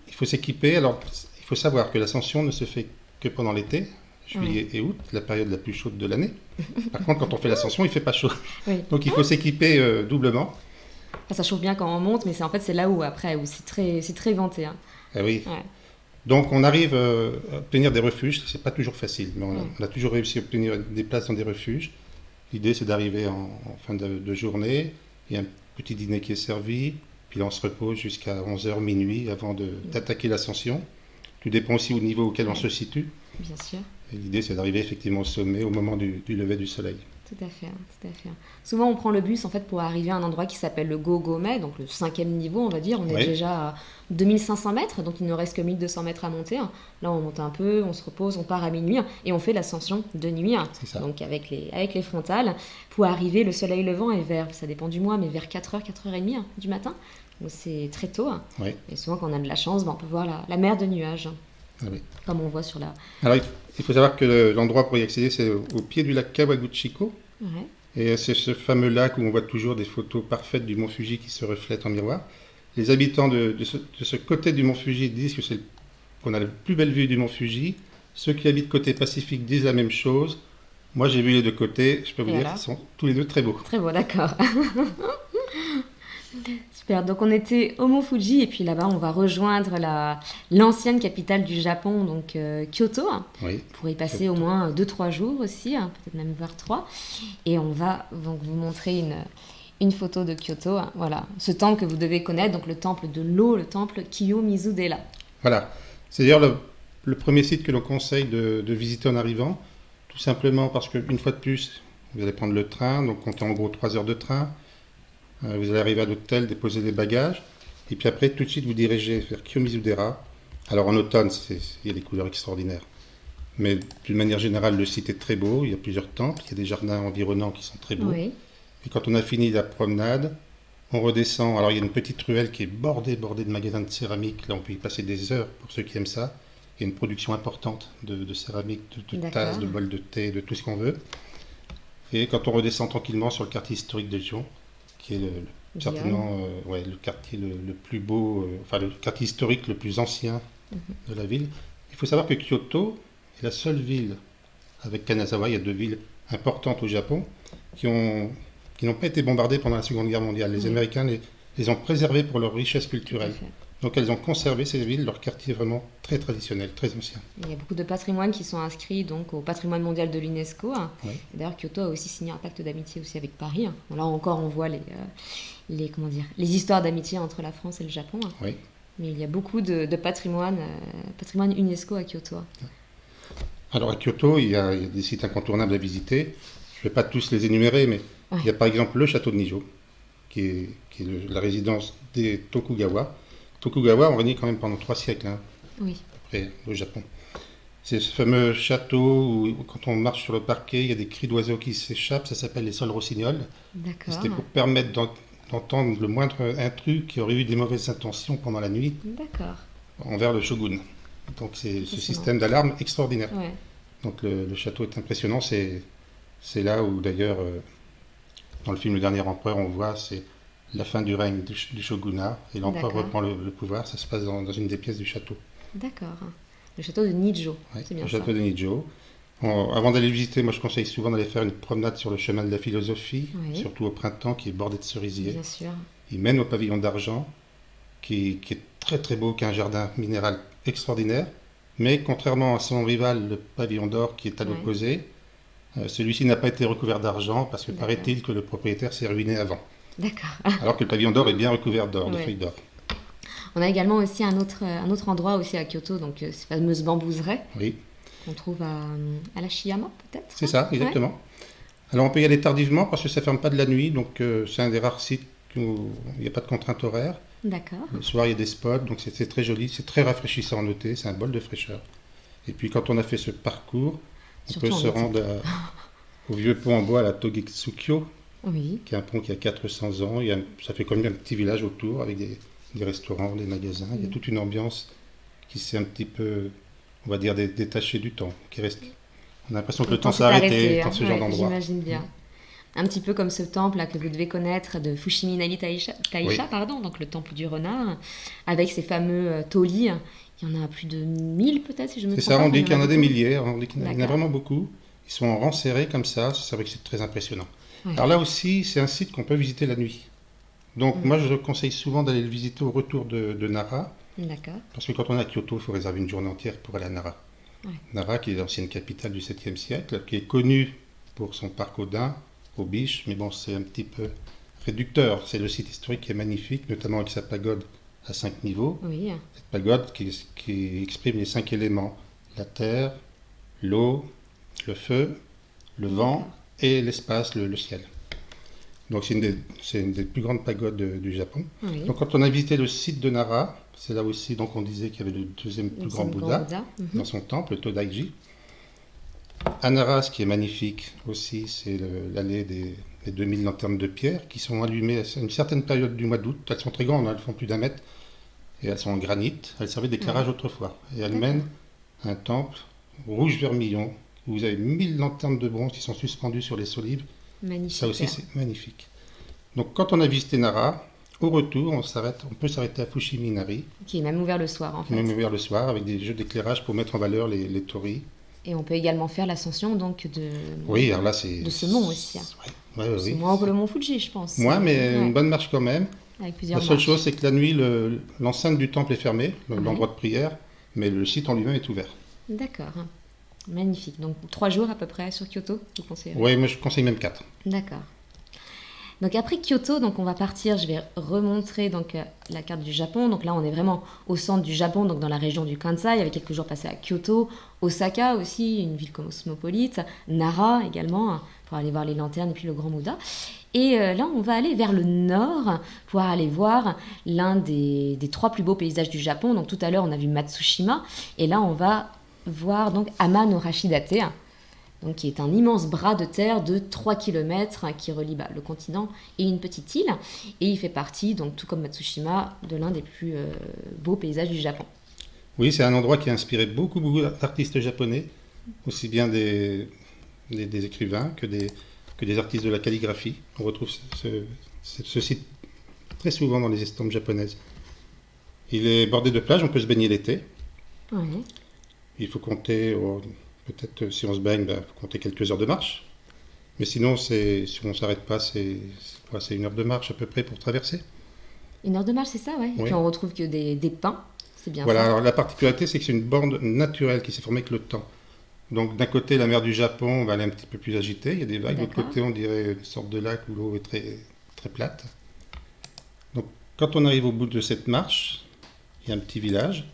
il faut s'équiper. Alors, il faut savoir que l'ascension ne se fait que pendant l'été, juillet et août, la période la plus chaude de l'année. Par contre, quand on fait l'ascension, il fait pas chaud. Oui. Donc il faut s'équiper doublement. Enfin, ça chauffe bien quand on monte, mais c'est là où c'est très venté, hein. Ah oui. Ouais. Donc on arrive à obtenir des refuges. C'est pas toujours facile, mais Mm. on a toujours réussi à obtenir des places dans des refuges. L'idée, c'est d'arriver en fin de journée. Il y a un petit dîner qui est servi. Puis là, on se repose jusqu'à 11h, minuit, avant d'attaquer l'ascension. Tout dépend aussi au niveau auquel on Ouais. se situe. Bien sûr, Et l'idée, c'est d'arriver effectivement au sommet au moment du lever du soleil. tout à fait, hein, tout à fait. Souvent, on prend le bus en fait pour arriver à un endroit qui s'appelle le Gogome, donc le 5e niveau, on va dire. On est Ouais. déjà à 2500 mètres, donc il ne reste que 1200 mètres à monter, hein. Là, on monte un peu, on se repose, on part à minuit, hein, et on fait l'ascension de nuit, hein, C'est ça. donc avec les frontales, pour arriver, le soleil levant est ça dépend du mois, mais vers 4h, 4h30 hein, du matin. Donc c'est très tôt, hein. Ouais. Et souvent, quand on a de la chance, on peut voir la mer de nuages, hein, Ah oui. comme on voit sur la... Alors, il faut savoir que l'endroit pour y accéder, c'est au pied du lac Kawaguchiko. Ouais. Et c'est ce fameux lac où on voit toujours des photos parfaites du mont Fuji qui se reflètent en miroir. Les habitants de ce côté du mont Fuji disent que qu'on a la plus belle vue du mont Fuji. Ceux qui habitent côté Pacifique disent la même chose. Moi, j'ai vu les deux côtés. Je peux vous Et dire alors qu'ils sont tous les deux très beaux. Très beau, d'accord. Super, donc on était au Mont Fuji et puis là-bas on va rejoindre l'ancienne capitale du Japon, donc Kyoto, Oui, pour y passer au Kyoto. moins 2-3 jours aussi, peut-être même voire 3. Et on va donc vous montrer une photo de Kyoto, voilà, ce temple que vous devez connaître, donc le temple de l'eau, le temple Kiyomizu-dera. Voilà. C'est d'ailleurs le premier site que l'on conseille de visiter en arrivant, tout simplement parce qu'une fois de plus, vous allez prendre le train, donc comptez en gros 3 heures de train. Vous allez arriver à l'hôtel, déposer les bagages, et puis après, tout de suite, vous dirigez vers Kiyomizu-dera. Alors en automne, il y a des couleurs extraordinaires. Mais d'une manière générale, le site est très beau. Il y a plusieurs temples, il y a des jardins environnants qui sont très beaux. Oui, Et quand on a fini la promenade, on redescend. Alors il y a une petite ruelle qui est bordée de magasins de céramique. Là, on peut y passer des heures pour ceux qui aiment ça. Il y a une production importante de céramique, de tasses, d'accord, de bols de thé, de tout ce qu'on veut. Et quand on redescend tranquillement sur le quartier historique de Lyon, qui est Guillaume. certainement ouais, le quartier le plus beau, enfin le quartier historique le plus ancien de la ville. Il faut savoir que Kyoto est la seule ville, avec Kanazawa, il y a 2 villes importantes au Japon, qui ont, qui n'ont pas été bombardées pendant la Seconde Guerre mondiale. Les Oui, Américains les ont préservées pour leur richesse tout à culturelle. fait. Donc elles ont conservé ces villes, leur quartier est vraiment très traditionnel, très ancien. Il y a beaucoup de patrimoines qui sont inscrits donc au patrimoine mondial de l'UNESCO. Oui, D'ailleurs, Kyoto a aussi signé un pacte d'amitié aussi avec Paris. Bon, là encore, on voit comment dire, les histoires d'amitié entre la France et le Japon. oui. Mais il y a beaucoup de patrimoine, patrimoine UNESCO à Kyoto. Alors à Kyoto, il y a des sites incontournables à visiter. Je ne vais pas tous les énumérer, mais Ouais, il y a par exemple le château de Nijo, qui est la résidence des Tokugawa. Tokugawa ont régné quand même pendant 3 siècles, hein, oui, après le Japon. C'est ce fameux château où, quand on marche sur le parquet, il y a des cris d'oiseaux qui s'échappent, ça s'appelle les sols rossignols. Et d'accord, c'était pour permettre d'entendre le moindre intrus qui aurait eu des mauvaises intentions pendant la nuit d'accord. envers le shogun. Donc c'est ce Impressionnant. système d'alarme extraordinaire. Ouais, Donc le château est impressionnant, c'est là où d'ailleurs, dans le film Le Dernier Empereur, on voit c'est la fin du règne du shogunat et l'empereur d'accord, reprend le pouvoir. Ça se passe dans une des pièces du château. d'accord. Le château de Nijo, Ouais, c'est le bien ça. château de Nijo. Avant d'aller le visiter, moi je conseille souvent d'aller faire une promenade sur le chemin de la philosophie, Oui, surtout au printemps, qui est bordé de cerisiers. bien sûr. Il mène au pavillon d'argent, qui est très très beau, qui a un jardin minéral extraordinaire. Mais contrairement à son rival, le pavillon d'or, qui est à Ouais, l'opposé, celui-ci n'a pas été recouvert d'argent parce que d'accord, paraît-il que le propriétaire s'est ruiné avant. d'accord. Alors que le pavillon d'or est bien recouvert d'or, de Ouais. feuilles d'or. On a également aussi un autre endroit aussi à Kyoto, donc ces fameuses bambouseraie Oui, qu'on trouve à la Shiyama peut-être. c'est ça, Ouais, exactement. Alors on peut y aller tardivement parce que ça ne ferme pas de la nuit, donc c'est un des rares sites où il n'y a pas de contrainte horaire. d'accord. Le soir, il y a des spots, donc c'est très joli, c'est très rafraîchissant en été, c'est un bol de fraîcheur. Et puis quand on a fait ce parcours, on peut Surtout en se été. rendre au vieux pont en bois à la Togetsukyo, Oui, qui est un pont qui a 400 ans. Ça fait comme un petit village autour avec des restaurants, des magasins. Il y a toute une ambiance qui s'est un petit peu, on va dire, détachée du temps, qui reste. On a l'impression que le le temps temps s'est s'est arrêté arrêté, dans hein. ce genre Ouais, d'endroit. j'imagine bien. Un petit peu comme ce temple là que vous devez connaître de Fushimi-Inari Oui, Taisha, pardon, donc le temple du renard, avec ces fameux torii. Il y en a plus de 1000 peut-être si je ne me c'est trompe ça, pas. on Enfin, il dit y en qu'il a y en a des beaucoup. milliers, on dit qu'il y en a D'accord. vraiment beaucoup. Ils sont en rang serré comme ça, c'est vrai que c'est très impressionnant. Ouais. Alors là aussi, c'est un site qu'on peut visiter la nuit. Donc moi, Mm. je conseille souvent d'aller le visiter au retour de Nara, D'accord. parce que quand on est à Kyoto, il faut réserver une journée entière pour aller à Nara. Ouais. Nara, qui est l'ancienne capitale du 7e siècle, qui est connue pour son parc aux daims, aux biches, mais bon, c'est un petit peu réducteur. C'est le site historique qui est magnifique, notamment avec sa pagode à 5 niveaux. Oui. Cette pagode qui exprime les 5 éléments, la terre, l'eau, le feu, le D'accord. vent et l'espace, le ciel. Donc c'est une des plus grandes pagodes du Japon. Oui. Donc quand on a visité le site de Nara, c'est là aussi donc on disait qu'il y avait le deuxième plus grand C'est le grand Bouddha Bouddha. dans son temple, le Todaiji. À Nara, ce qui est magnifique aussi, c'est l'allée des 2000 lanternes de pierre qui sont allumées à une certaine période du mois d'août. Elles sont très grandes, hein, elles font plus d'1 mètre et elles sont en granit. Elles servaient d'éclairage Ouais. autrefois. Et elles D'accord. mènent à un temple rouge vermillon où vous avez 1000 lanternes de bronze qui sont suspendues sur les solives. Ça Magnifique. aussi, c'est magnifique. Donc quand on a visité Nara, au retour, on peut s'arrêter à Fushimi Inari, Qui est même ouvert le soir en qui est même fait. ouvert le soir, avec des jeux d'éclairage pour mettre en valeur les torii. Et on peut également faire l'ascension donc Oui, alors là, c'est... de ce mont aussi. Ouais, ouais, C'est oui. moins haut que le mont Fuji, je pense. Moins, mais Ouais. une bonne marche quand même. avec La plusieurs seule marches. chose, c'est que la nuit, l'enceinte du temple est fermée, Ouais. l'endroit de prière, mais le site en lui-même est ouvert. D'accord. Magnifique. Donc 3 jours à peu près sur Kyoto, vous conseillez? Oui, moi je conseille même 4. D'accord. Donc après Kyoto, donc on va partir, je vais remontrer donc la carte du Japon. Donc là, on est vraiment au centre du Japon, donc dans la région du Kansai, avec quelques jours passés à Kyoto, Osaka aussi, une ville cosmopolite, Nara également, pour aller voir les lanternes et puis le Grand Bouddha. Et là, on va aller vers le nord pour aller voir l'un des 3 plus beaux paysages du Japon. Donc tout à l'heure, on a vu Matsushima, et là, on va voir donc Ama-no-Hashidate, donc qui est un immense bras de terre de 3 km qui relie le continent et une petite île. Et il fait partie, donc tout comme Matsushima, de l'un des plus beaux paysages du Japon. Oui, c'est un endroit qui a inspiré beaucoup, beaucoup d'artistes japonais, aussi bien des écrivains que des artistes de la calligraphie. On retrouve ce site très souvent dans les estampes japonaises. Il est bordé de plages, on peut se baigner l'été. Ouais. Il faut compter, peut-être si on se baigne, il faut compter quelques heures de marche. Mais sinon, si on ne s'arrête pas, c'est 1 heure de marche à peu près pour traverser. 1 heure de marche, c'est ça, ouais. Et Oui. puis on retrouve que des pins, c'est bien Voilà, ça. alors la particularité, c'est que c'est une bande naturelle qui s'est formée avec le temps. Donc d'un côté, la mer du Japon, elle est un petit peu plus agitée, il y a des vagues. De l'autre D'accord. côté, on dirait une sorte de lac où l'eau est très, très plate. Donc quand on arrive au bout de cette marche, il y a un petit village,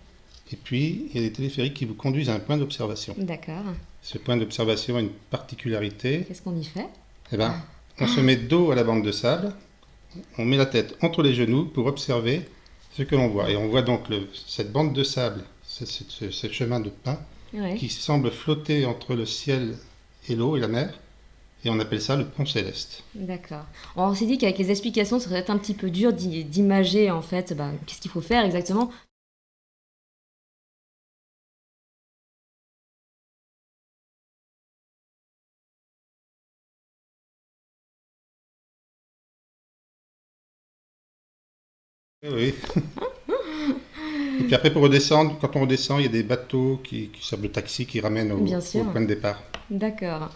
et puis il y a des téléphériques qui vous conduisent à un point d'observation. D'accord. Ce point d'observation a une particularité. Qu'est-ce qu'on y fait? Eh ben, on se met dos à la bande de sable, on met la tête entre les genoux pour observer ce que l'on voit. Et on voit donc cette bande de sable, ce chemin de pin, Ouais. qui semble flotter entre le ciel et l'eau et la mer. Et on appelle ça le pont céleste. D'accord. On s'est dit qu'avec les explications, ça serait peut-être un petit peu dur d'imager en fait, qu'est-ce qu'il faut faire exactement. Oui. Et puis après, pour redescendre, quand on redescend, il y a des bateaux qui servent de taxi qui ramènent Bien au sûr. point de départ. D'accord.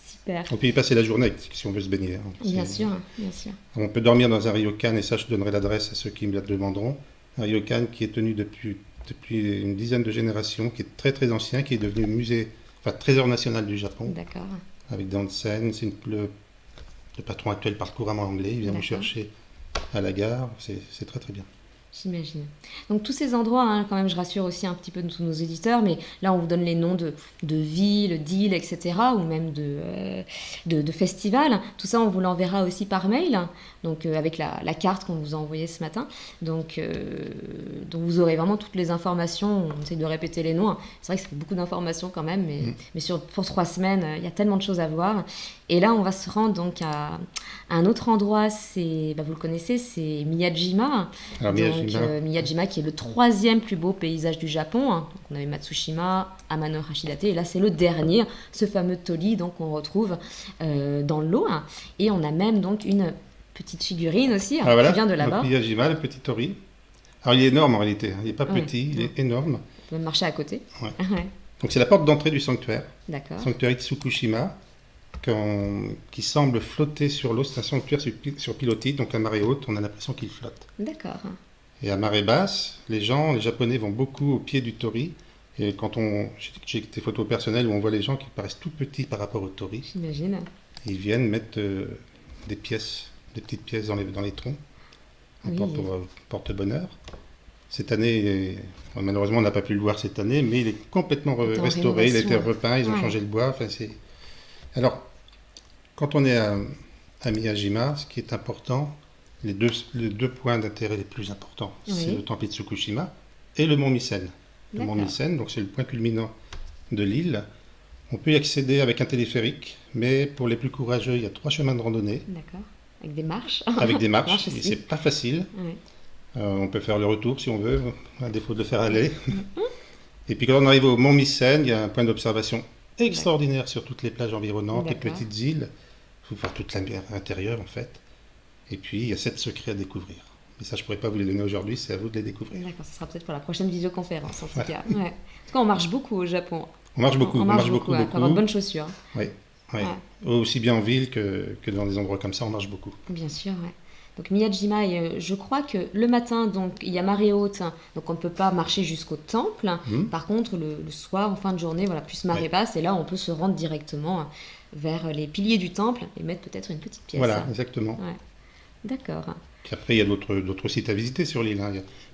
Super. On peut y passer la journée si on veut se baigner. Hein. Bien sûr, bien sûr. On peut dormir dans un ryokan, et ça, je donnerai l'adresse à ceux qui me la demanderont. Un ryokan qui est tenu depuis une dizaine de générations, qui est très très ancien, qui est devenu musée, enfin trésor national du Japon, D'accord. avec des onsen. Le patron actuel parle couramment anglais, il vient me D'accord. chercher à la gare, c'est très très bien. J'imagine. Donc tous ces endroits, hein, quand même, je rassure aussi un petit peu tous nos éditeurs, mais là on vous donne les noms de villes, d'îles, etc., ou même de festivals. Tout ça, on vous l'enverra aussi par mail, donc avec la carte qu'on vous a envoyée ce matin. Donc vous aurez vraiment toutes les informations. On essaie de répéter les noms. Hein. C'est vrai que ça fait beaucoup d'informations quand même, mais pour 3 semaines, il y a tellement de choses à voir. Et là, on va se rendre donc à un autre endroit, vous le connaissez, c'est Miyajima. Alors Donc, Miyajima qui est le 3e plus beau paysage du Japon. Hein. Donc, on avait Matsushima, Amano-Hashidate, et là c'est le dernier, ce fameux Tori donc qu'on retrouve dans l'eau. Hein. Et on a même donc une petite figurine aussi ah, voilà. qui vient de là-bas. Donc, Miyajima, le petit Tori. Alors il est énorme en réalité, il n'est pas Ouais. petit, il est énorme. On peut même marcher à côté. Ouais. Ouais. Donc c'est la porte d'entrée du sanctuaire, D'accord. sanctuaire Itsukushima, qui semble flotter sur l'eau. C'est un sanctuaire sur pilotis, donc à marée haute, on a l'impression qu'il flotte. D'accord. Et à marée basse, les Japonais vont beaucoup au pied du Tori. Et j'ai des photos personnelles où on voit les gens qui paraissent tout petits par rapport au Tori. J'imagine. Ils viennent mettre des petites pièces dans les troncs, en Oui. porte-bonheur. Cette année, malheureusement, on n'a pas pu le voir cette année, mais il est complètement Il est en restauré, il a été rénovation. repeint, ils ont Ouais. changé le bois. Enfin, Alors, quand on est à Miyajima, ce qui est important, les deux points d'intérêt les plus importants, Oui. c'est le temple Itsukushima et le mont Misen. Le mont D'accord. Misen, donc c'est le point culminant de l'île. On peut y accéder avec un téléphérique, mais pour les plus courageux, il y a 3 chemins de randonnée D'accord. Avec des marches. avec des marches. Marches Et aussi. c'est pas facile. Ouais. On peut faire le retour si on veut, à défaut de le faire aller. Et puis quand on arrive au mont Misen, il y a un point d'observation extraordinaire sur toutes les plages environnantes, les D'accord. petites îles. Il faut voir toute la mer intérieure en fait. Et puis il y a 7 secrets à découvrir. Mais ça, je ne pourrais pas vous les donner aujourd'hui, c'est à vous de les découvrir. D'accord, ce sera peut-être pour la prochaine visioconférence en tout Ouais. cas. Ouais. En tout cas, on marche beaucoup au Japon. On marche beaucoup, On marche beaucoup. Il faut avoir de bonnes chaussures. Oui, oui. Ouais. Aussi bien en ville que dans des endroits comme ça, on marche beaucoup. Bien sûr, ouais. Donc Miyajima, je crois que le matin, donc il y a marée haute, donc on ne peut pas marcher jusqu'au temple. Par contre, le soir, en fin de journée, voilà, plus marée basse, et là on peut se rendre directement vers les piliers du temple et mettre peut-être une petite pièce. Voilà, exactement. Ouais. D'accord. Puis après, il y a d'autres sites à visiter sur l'île.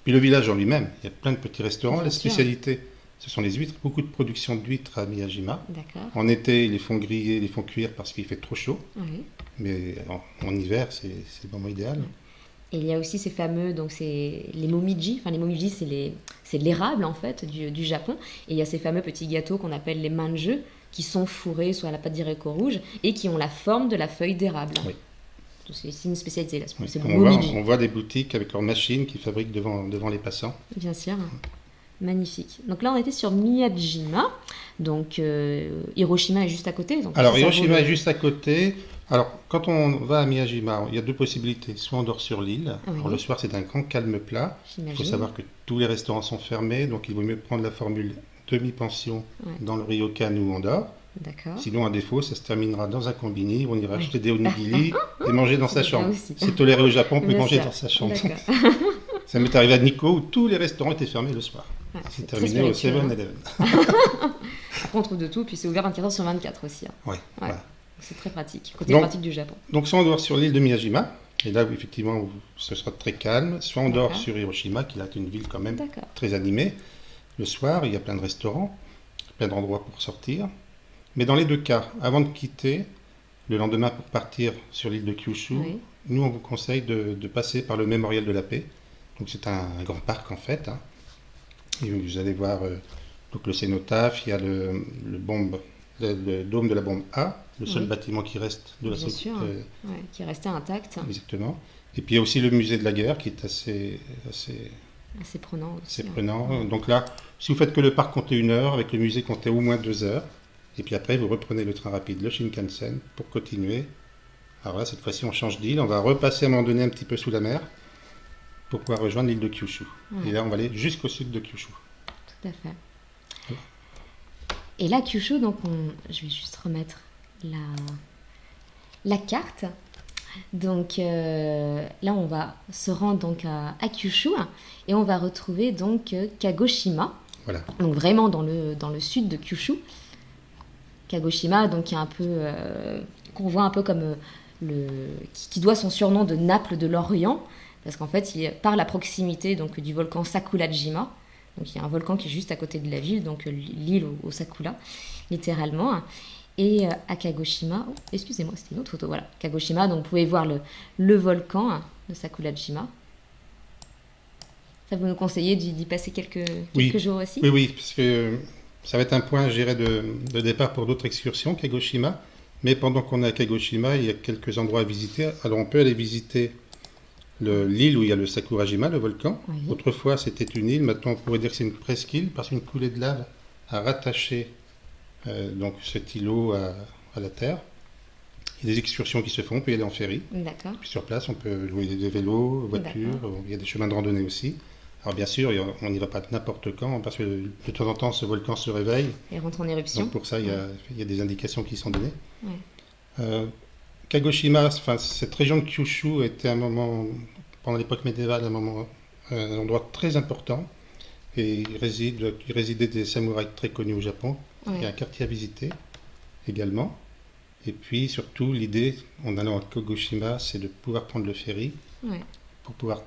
Puis le village en lui-même, il y a plein de petits restaurants. La spécialité, ce sont les huîtres, beaucoup de production d'huîtres à Miyajima. D'accord. En été, ils les font griller, ils les font cuire parce qu'il fait trop chaud. Oui. Mais en hiver, c'est le moment idéal. Et il y a aussi ces fameux, donc c'est les momiji. Enfin, les momiji, c'est l'érable en fait du Japon. Et il y a ces fameux petits gâteaux qu'on appelle les manju, qui sont fourrés soit à la pâte d'haricot rouge et qui ont la forme de la feuille d'érable. Oui. C'est une spécialité là. Oui. C'est le momiji. On voit des boutiques avec leurs machines qui fabriquent devant les passants. Bien sûr. Magnifique. Donc là, on était sur Miyajima. Donc Hiroshima est juste à côté. Donc alors Hiroshima est juste à côté. Alors quand on va à Miyajima, il y a deux possibilités. Soit on dort sur l'île. Oui. Alors, le soir, c'est un grand calme plat. Il faut savoir que tous les restaurants sont fermés, donc il vaut mieux prendre la formule demi-pension dans le ryokan où on dort. D'accord. Sinon, à défaut, ça se terminera dans un combini. On ira acheter des onigiri et manger dans sa chambre. C'est toléré au Japon, on peut manger dans sa chambre. Ça m'est arrivé à Nikko où tous les restaurants étaient fermés le soir. C'est terminé au 7-Eleven. Après, on trouve de tout, puis c'est ouvert 24 h sur 24 aussi. Ouais. Voilà. C'est très pratique, côté pratique du Japon. Donc, soit on dort sur l'île de Miyajima, et là, effectivement, ce sera très calme. Soit on dort sur Hiroshima, qui est une ville quand même très animée. Le soir, il y a plein de restaurants, plein d'endroits pour sortir. Mais dans les deux cas, avant de quitter, le lendemain pour partir sur l'île de Kyushu, nous, on vous conseille de passer par le Mémorial de la Paix. Donc, c'est un grand parc, en fait. Et vous allez voir donc le cénotaphe, il y a le dôme de la bombe A, le seul bâtiment qui reste de la société. Qui est resté intact. Exactement. Et puis il y a aussi le musée de la guerre qui est assez prenant aussi. Assez prenant. Donc là, si vous faites que le parc, comptez 1 heure, avec le musée, comptez au moins 2 heures. Et puis après, vous reprenez le train rapide, le Shinkansen, pour continuer. Alors là, cette fois-ci, on change d'île. On va repasser à un moment donné un petit peu sous la mer pour pouvoir rejoindre l'île de Kyushu. Et là, on va aller jusqu'au sud de Kyushu. Tout à fait. Et là, Kyushu, donc je vais juste remettre la carte. Donc là, on va se rendre donc à Kyushu et on va retrouver donc Kagoshima. Voilà. Donc vraiment dans le sud de Kyushu. Kagoshima, donc qui est un peu qu'on voit un peu comme qui doit son surnom de Naples de l'Orient, parce qu'en fait, par la proximité donc du volcan Sakulajima. Donc il y a un volcan qui est juste à côté de la ville, donc l'île au Sakula, littéralement. Et à Kagoshima, excusez-moi, c'était une autre photo, voilà. Kagoshima, donc vous pouvez voir le volcan de Sakulajima. Ça vous nous conseillez d'y passer quelques jours aussi ? Oui, parce que ça va être un point, je dirais, de départ pour d'autres excursions, Kagoshima. Mais pendant qu'on est à Kagoshima, il y a quelques endroits à visiter. Alors on peut aller visiter l'île où il y a le Sakurajima, le volcan. Oui. Autrefois, c'était une île. Maintenant, on pourrait dire que c'est une presqu'île parce qu'une coulée de lave a rattaché donc cet îlot à la terre. Il y a des excursions qui se font, on peut y aller en ferry. D'accord. Puis sur place, on peut louer des vélos, voitures. Il y a des chemins de randonnée aussi. Alors bien sûr, on n'y va pas n'importe quand parce que de temps en temps, ce volcan se réveille. Et rentre en éruption. Donc pour ça, il y a des indications qui sont données. Ouais. Kagoshima, cette région de Kyushu était pendant l'époque médiévale, un endroit très important. Et il résidait des samouraïs très connus au Japon. Ouais. Il y a un quartier à visiter également. Et puis surtout, l'idée, en allant à Kagoshima, c'est de pouvoir prendre le ferry pour pouvoir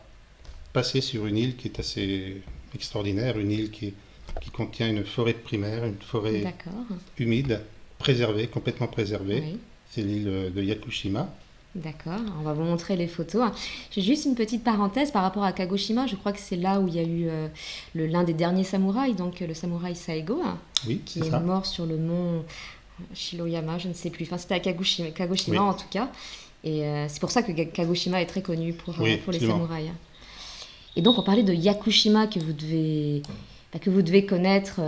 passer sur une île qui est assez extraordinaire, une île qui contient une forêt primaire, une forêt humide, préservée, complètement préservée. Oui. C'est l'île de Yakushima. D'accord, on va vous montrer les photos. J'ai juste une petite parenthèse par rapport à Kagoshima. Je crois que c'est là où il y a eu l'un des derniers samouraïs, donc le samouraï Saigo, qui est mort sur le mont Shiroyama, je ne sais plus. Enfin, c'était à Kagoshima en tout cas. Et c'est pour ça que Kagoshima est très connu pour les samouraïs. Et donc, on parlait de Yakushima que vous devez connaître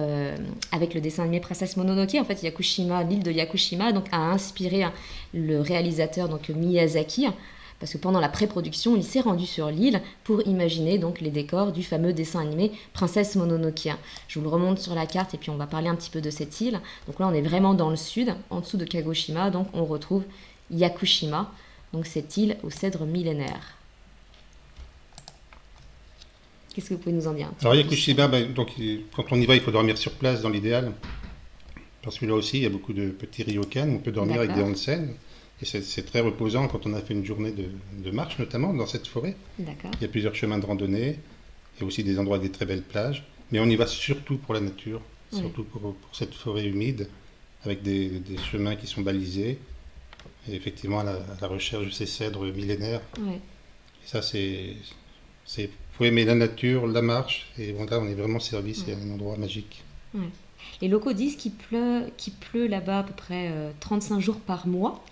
avec le dessin animé Princesse Mononoke. En fait, Yakushima, l'île de Yakushima, donc, a inspiré le réalisateur donc, Miyazaki, parce que pendant la pré-production, il s'est rendu sur l'île pour imaginer donc, les décors du fameux dessin animé Princesse Mononoke. Je vous le remonte sur la carte et puis on va parler un petit peu de cette île. Donc là, on est vraiment dans le sud, en dessous de Kagoshima, donc on retrouve Yakushima, donc cette île aux cèdres millénaires. Qu'est-ce que vous pouvez nous en dire un petit Alors peu plus? Yakushima, quand on y va, il faut dormir sur place dans l'idéal. Parce que là aussi, il y a beaucoup de petits ryokan, on peut dormir avec des D'accord, onsen. Et c'est très reposant quand on a fait une journée de marche, notamment dans cette forêt. d'accord, Il y a plusieurs chemins de randonnée, il y a aussi des endroits avec des très belles plages. Mais on y va surtout pour la nature, oui, surtout pour cette forêt humide, avec des chemins qui sont balisés. Et effectivement, à la recherche de ces cèdres millénaires. oui, Et ça, faut aimer la nature, la marche. Et bon, là, on est vraiment servi, oui, c'est un endroit magique. oui. Les locaux disent qu'il pleut là-bas à peu près 35 jours par mois.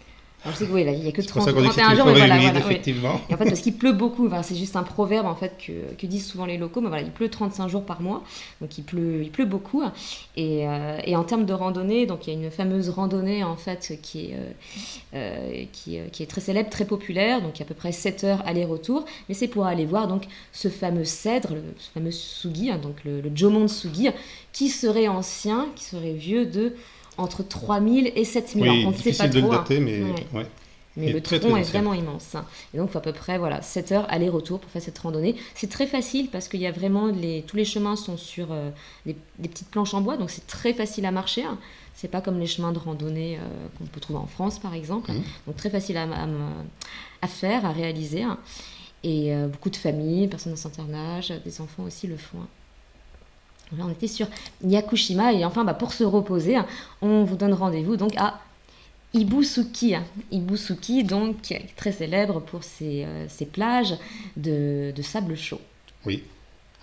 Alors je sais que oui, là, il n'y a que C'est pour 30 ça ou qu'on dit que c'est 31 une jours, mais forêt voilà, humide, voilà, oui. effectivement. Et en fait, parce qu'il pleut beaucoup, enfin, c'est juste un proverbe en fait que disent souvent les locaux, mais voilà, il pleut 35 jours par mois, donc il pleut beaucoup. Et en termes de randonnée, donc il y a une fameuse randonnée en fait qui est très célèbre, très populaire, donc il y a à peu près 7 heures aller-retour, mais c'est pour aller voir donc ce fameux cèdre, ce fameux sugi, hein, donc le Jomon Sugi, qui serait ancien, qui serait vieux de entre 3000 et 7000 ans. On Oui, ne sait pas difficile de le trop, hein. dater, mais Ouais. ouais, Mais il le est très très tronc est ancien. vraiment immense, hein. Et donc, il faut à peu près voilà, 7 heures aller-retour pour faire cette randonnée. C'est très facile parce qu'il y a vraiment tous les chemins sont sur des petites planches en bois, donc c'est très facile à marcher, hein. C'est pas comme les chemins de randonnée qu'on peut trouver en France, par exemple. Mhm. Donc, très facile à faire, à réaliser, hein. Et beaucoup de familles, personnes d'un certain âge, des enfants aussi le font, hein. Là, on était sur Yakushima. Et enfin, pour se reposer, hein, on vous donne rendez-vous donc à Ibusuki, hein. Ibusuki, donc, qui est très célèbre pour ses plages de sable chaud. Oui.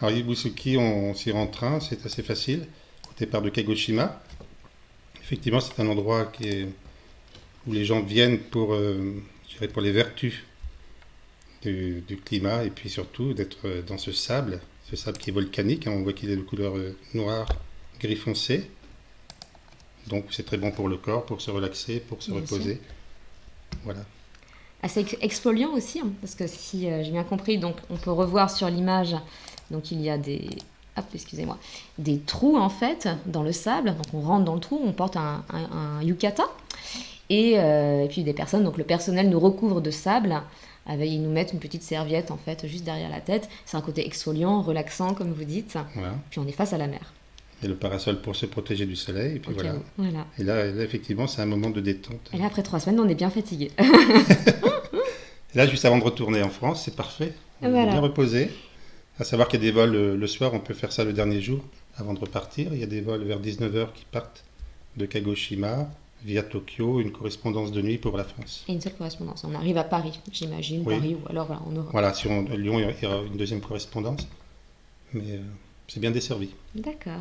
Alors Ibusuki, on s'y rend en train, c'est assez facile. Au départ de Kagoshima, effectivement, c'est un endroit où les gens viennent je dirais pour les vertus du climat et puis surtout d'être dans ce sable qui est volcanique, hein. On voit qu'il est de couleur noire, gris foncé. Donc c'est très bon pour le corps, pour se relaxer, pour se Bien sûr. reposer. Voilà. Assez exfoliant aussi, hein, parce que si j'ai bien compris, donc on peut revoir sur l'image, donc il y a excusez-moi, des trous en fait dans le sable. Donc on rentre dans le trou, on porte un yukata, et puis des personnes, donc le personnel nous recouvre de sable. Ils nous mettent une petite serviette en fait juste derrière la tête. C'est un côté exfoliant, relaxant comme vous dites. Voilà. Puis on est face à la mer. Et le parasol pour se protéger du soleil, et puis Au cas voilà. où. Voilà. Et là, effectivement, c'est un moment de détente. Et là après 3 semaines, on est bien fatigué. Et là, juste avant de retourner en France, c'est parfait. On est bien Voilà. reposé. À savoir qu'il y a des vols le soir, on peut faire ça le dernier jour avant de repartir. Il y a des vols vers 19 heures qui partent de Kagoshima via Tokyo, une correspondance de nuit pour la France. Et une seule correspondance. On arrive à Paris, j'imagine, Oui. Paris, ou alors voilà, en Europe. Voilà, à Lyon, il y aura une deuxième correspondance. Mais c'est bien desservi. D'accord.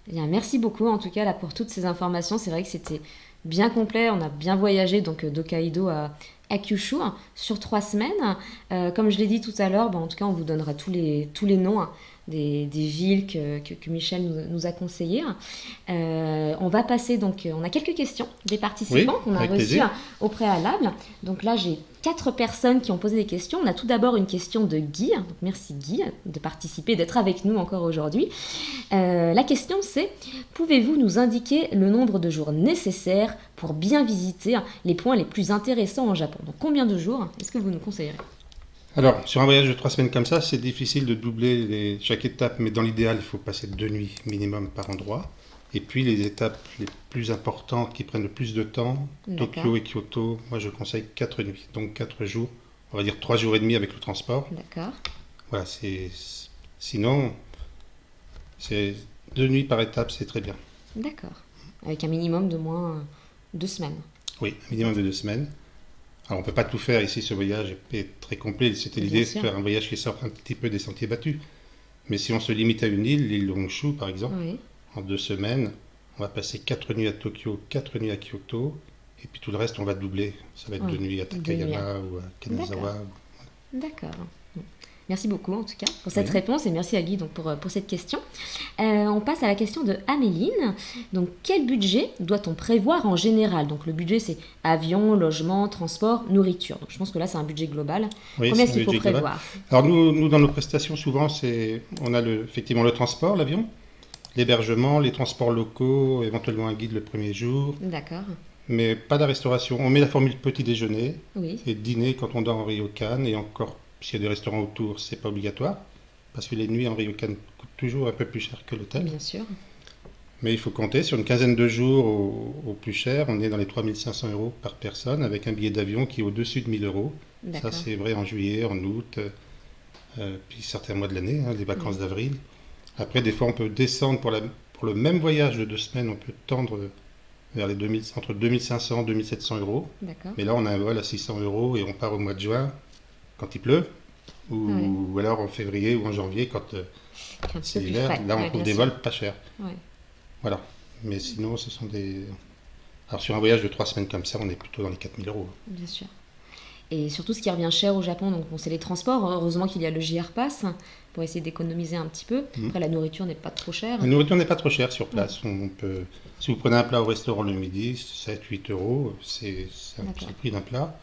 Eh bien, merci beaucoup en tout cas là, pour toutes ces informations. C'est vrai que c'était bien complet. On a bien voyagé donc d'Hokkaido à Kyushu, hein, sur 3 semaines. Comme je l'ai dit tout à l'heure, en tout cas, on vous donnera tous les noms, hein, des villes que Michel nous a conseillées, hein. On va passer donc, on a quelques questions des participants Oui, qu'on a avec reçues, plaisir. hein, au préalable. Donc là, j'ai 4 personnes qui ont posé des questions. On a tout d'abord une question de Guy. Donc merci Guy de participer, d'être avec nous encore aujourd'hui. La question c'est, pouvez-vous nous indiquer le nombre de jours nécessaires pour bien visiter, hein, les points les plus intéressants en Japon? Donc combien de jours est-ce que vous nous conseillerez? Alors, sur un voyage de 3 semaines comme ça, c'est difficile de doubler chaque étape, mais dans l'idéal, il faut passer 2 nuits minimum par endroit. Et puis les étapes les plus importantes qui prennent le plus de temps, D'accord, Tokyo et Kyoto, moi je conseille 4 nuits, donc 4 jours, on va dire 3 jours et demi avec le transport. d'accord, Voilà, sinon, c'est 2 nuits par étape, c'est très bien. d'accord. Avec un minimum de moins 2 semaines. Oui, un minimum de 2 semaines. Alors on ne peut pas tout faire ici, ce voyage est très complet. C'était Bien l'idée de sûr. faire un voyage qui sorte un petit peu des sentiers battus. Mais si on se limite à une île, l'île Honshu par exemple, Oui, en 2 semaines, on va passer 4 nuits à Tokyo, 4 nuits à Kyoto, et puis tout le reste on va doubler. Ça va être Oui, 2 nuits à 2 nuits. Takayama ou à Kanazawa. d'accord. Merci beaucoup en tout cas pour cette Oui. réponse et merci à Guy donc, pour cette question. On passe à la question de Améline. Donc quel budget doit-on prévoir en général? Donc le budget c'est avion, logement, transport, nourriture. Donc je pense que là c'est un budget global. Oui, Combien c'est est-ce un qu'il faut budget global. prévoir? Alors nous, dans nos prestations, souvent, on a effectivement le transport, l'avion, l'hébergement, les transports locaux, éventuellement un guide le premier jour, D'accord, mais pas la restauration. On met la formule petit déjeuner oui, et dîner quand on dort en ryokan, et encore, s'il y a des restaurants autour, c'est pas obligatoire. parce que les nuits en ryokan coûtent toujours un peu plus cher que l'hôtel. Bien sûr. Mais il faut compter sur une quinzaine de jours au plus cher, on est dans les 3500 euros par personne, avec un billet d'avion qui est au-dessus de 1000 euros. Ça, D'accord. c'est vrai en juillet, en août, puis certains mois de l'année, les vacances d'avril. Après, des fois, on peut descendre pour le même voyage de 2 semaines, on peut tendre vers les entre 2500 et 2700 euros. D'accord. Mais là, on a un vol à 600 euros et on part au mois de juin quand il pleut, ou alors en février ou en janvier quand Un petit c'est peu plus l'hiver. frais. Là, on Ouais, trouve bien des sûr. vols pas chers. Ouais. Voilà. Mais sinon, ce sont des. Alors, sur un voyage de 3 semaines comme ça, on est plutôt dans les 4000 euros. Bien sûr. Et surtout, ce qui revient cher au Japon, donc bon, c'est les transports. Heureusement qu'il y a le JR Pass pour essayer d'économiser un petit peu. Après, la nourriture n'est pas trop chère. La nourriture n'est pas trop chère sur place. On peut, si vous prenez un plat au restaurant le midi, 7-8 euros, c'est D'accord. le prix d'un plat.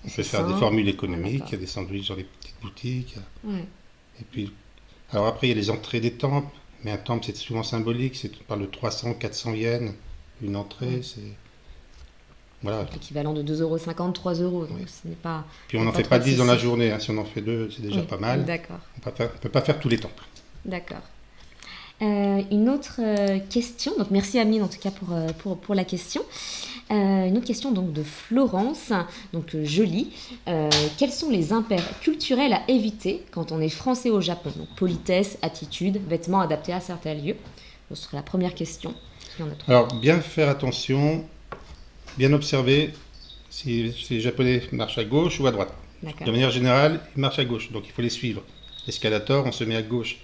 On C'est peut faire des sain. formules Ah, économiques, d'accord. il y a des sandwichs dans les petites boutiques. Ouais. Et puis, alors après, il y a les entrées des temples. Mais un temple, c'est souvent symbolique. On parle de 300-400 yens une entrée. C'est voilà. L'équivalent de 2,50 €, 3 €. Donc Oui. ce n'est pas. Puis on n'est n'en pas fait trop pas 10 dans la excessif. journée. Si on en fait 2, c'est déjà Oui. pas mal. D'accord. On ne peut pas faire tous les temples. D'accord. Une autre question, donc merci Amine en tout cas pour la question. Une autre question donc de Florence, donc je lis. Quels sont les impairs culturels à éviter quand on est français au Japon? Donc politesse, attitude, vêtements adaptés à certains lieux. Ce serait la première question. Il y en a trois. Alors, bien faire attention, bien observer si les Japonais marchent à gauche ou à droite. D'accord. De manière générale, ils marchent à gauche, donc il faut les suivre. L'escalator, on se met à gauche.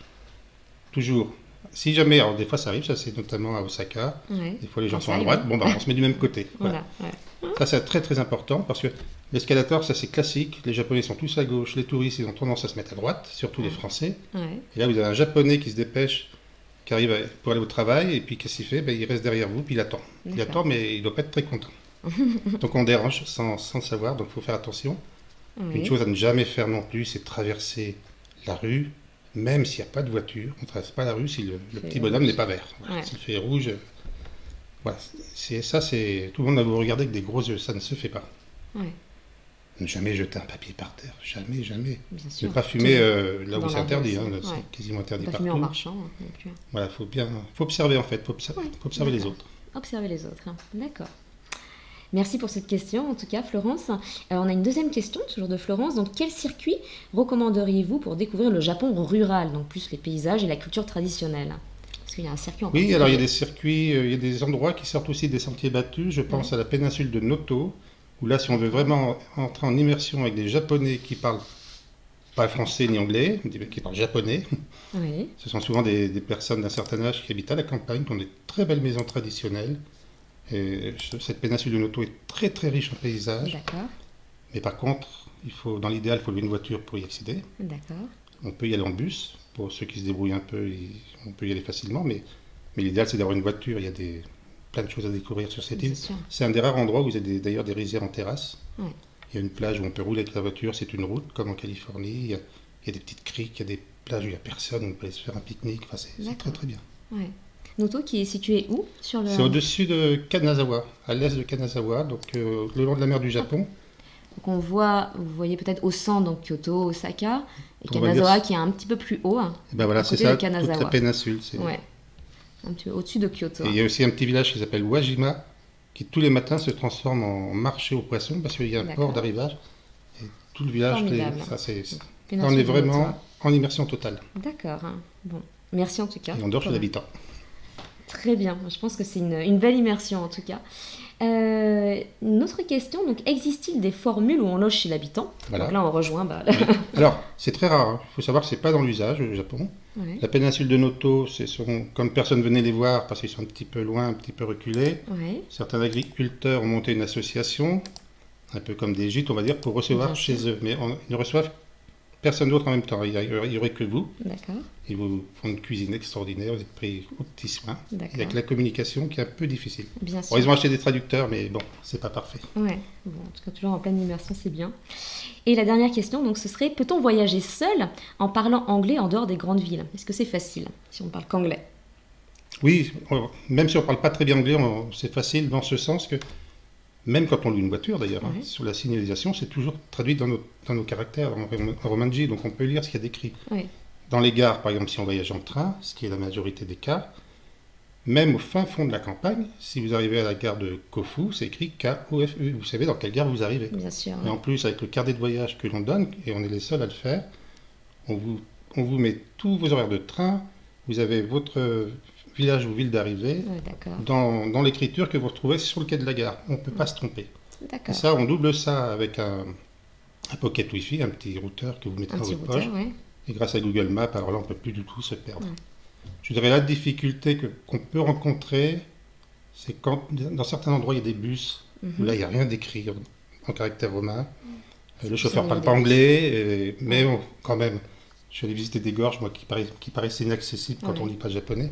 Toujours. Si jamais, alors des fois ça arrive, ça c'est notamment à Osaka, Ouais. des fois les gens Ah, sont ça à droite, arrive. bon bah on se met du même côté. Voilà. Voilà. Ouais. Ça c'est très très important parce que l'escalator, ça c'est classique, les Japonais sont tous à gauche, les touristes ils ont tendance à se mettre à droite, surtout les Français. Ouais. Et là vous avez un Japonais qui se dépêche, qui arrive pour aller au travail, et puis qu'est-ce qu'il fait? Ben, il reste derrière vous, puis il attend. Il D'accord. attend, mais il ne doit pas être très content. Donc on dérange sans le savoir, donc il faut faire attention. Une Oui. chose à ne jamais faire non plus, c'est de traverser la rue, même s'il n'y a pas de voiture. On ne traverse pas la rue si le Fait petit bonhomme rouge. n'est pas vert. Voilà. Ouais. S'il fait rouge, voilà. C'est tout le monde va vous regarder avec des gros yeux, ça ne se fait pas. Ouais. Ne jamais jeter un papier par terre, jamais, jamais. Bien Ne sûr. pas fumer là Dans où c'est la rue interdit, aussi. c'est Ouais. quasiment interdit Pas fumer en partout. marchant non plus. Voilà, faut observer en fait, faut observer les D'accord. autres. Observer les autres. Hein. D'accord. Merci pour cette question, en tout cas, Florence. On a une deuxième question, toujours de Florence. Donc, quel circuit recommanderiez-vous pour découvrir le Japon rural, donc plus les paysages et la culture traditionnelle? Parce qu'il y a un circuit en Oui, alors il y a particulier. des circuits, il y a des endroits qui sortent aussi des sentiers battus. Je pense à la péninsule de Noto, où là, si on veut vraiment entrer en immersion avec des Japonais qui parlent pas français ni anglais, qui parlent japonais, Oui, ce sont souvent des personnes d'un certain âge qui habitent à la campagne, qui ont des très belles maisons traditionnelles. Et cette péninsule de Noto est très très riche en paysages. d'accord, Mais par contre, dans l'idéal, il faut louer une voiture pour y accéder. d'accord. On peut y aller en bus. Pour ceux qui se débrouillent un peu, on peut y aller facilement. Mais l'idéal, c'est d'avoir une voiture. Il y a plein de choses à découvrir sur cette C'est île. sûr. C'est un des rares endroits où il y a d'ailleurs des rizières en terrasse. Ouais. Il y a une plage où on peut rouler avec la voiture. C'est une route, comme en Californie. Il y a des petites criques, il y a des plages où il n'y a personne. On peut aller se faire un pique-nique. Enfin, c'est D'accord. très très bien. Ouais. Noto qui est situé où sur le... C'est au-dessus de Kanazawa, à l'est de Kanazawa, donc le long de la mer du Japon. Donc on voit, vous voyez peut-être au centre, donc Kyoto, Osaka, et On va dire- Kanazawa qui est un petit peu plus haut. Hein. Et ben voilà, À c'est côté ça, de Kanazawa. toute la péninsule. Ouais, un petit peu au-dessus de Kyoto. Et il y a aussi un petit village qui s'appelle Wajima, qui tous les matins se transforme en marché aux poissons, parce qu'il y a un D'accord. port d'arrivage. Et tout le village, Formidable. là, Péninsule on est de vraiment Noto. en immersion totale. D'accord. Hein. Bon, merci en tout cas. Et on dort chez Pour- l'habitant. Très bien, je pense que c'est une belle immersion en tout cas. Une autre question, donc existe-t-il des formules où on loge chez l'habitant? Voilà. Donc là on rejoint Alors, c'est très rare, il faut savoir que c'est pas dans l'usage au Japon. Ouais, La péninsule de Noto, comme personne venait les voir parce qu'ils sont un petit peu loin, un petit peu reculés, ouais, certains agriculteurs ont monté une association, un peu comme des gîtes, on va dire, pour recevoir Bien chez sûr. eux. Mais ils ne reçoivent personne d'autre en même temps. Il y aurait que vous. d'accord, Ils vous font une cuisine extraordinaire, vous êtes pris aux petits soins. d'accord. Avec la communication qui est un peu difficile. Bien sûr. Bon, ils ont acheté des traducteurs, mais bon, c'est pas parfait. Ouais, bon, en tout cas toujours en pleine immersion, c'est bien. Et la dernière question, donc ce serait, peut-on voyager seul en parlant anglais en dehors des grandes villes? Est-ce que c'est facile si on ne parle qu'anglais? Oui, même si on parle pas très bien anglais, c'est facile dans ce sens que, même quand on loue une voiture d'ailleurs, Ouais. sur la signalisation, c'est toujours traduit dans nos caractères en romanji, donc on peut lire ce qu'il y a d'écrit. Oui, dans les gares, par exemple, si on voyage en train, ce qui est la majorité des cas, même au fin fond de la campagne, si vous arrivez à la gare de Kofu, c'est écrit K-O-F-U. Vous savez dans quelle gare vous arrivez. Bien sûr. Et en plus, avec le carnet de voyage que l'on donne, et on est les seuls à le faire, on vous met tous vos horaires de train, vous avez votre village ou ville d'arrivée dans l'écriture que vous retrouvez sur le quai de la gare. On ne peut pas se tromper. Et ça, on double ça avec un pocket Wi-Fi, un petit routeur que vous mettez dans votre poche. Ouais. Et grâce à Google Maps, alors là, on ne peut plus du tout se perdre. Je dirais la difficulté qu'on peut rencontrer, c'est quand dans certains endroits, il y a des bus où là, il n'y a rien d'écrit en caractère romain. Le chauffeur ne parle pas anglais, mais quand même, je suis allé visiter des gorges moi, qui paraissaient inaccessibles quand on ne lit pas japonais.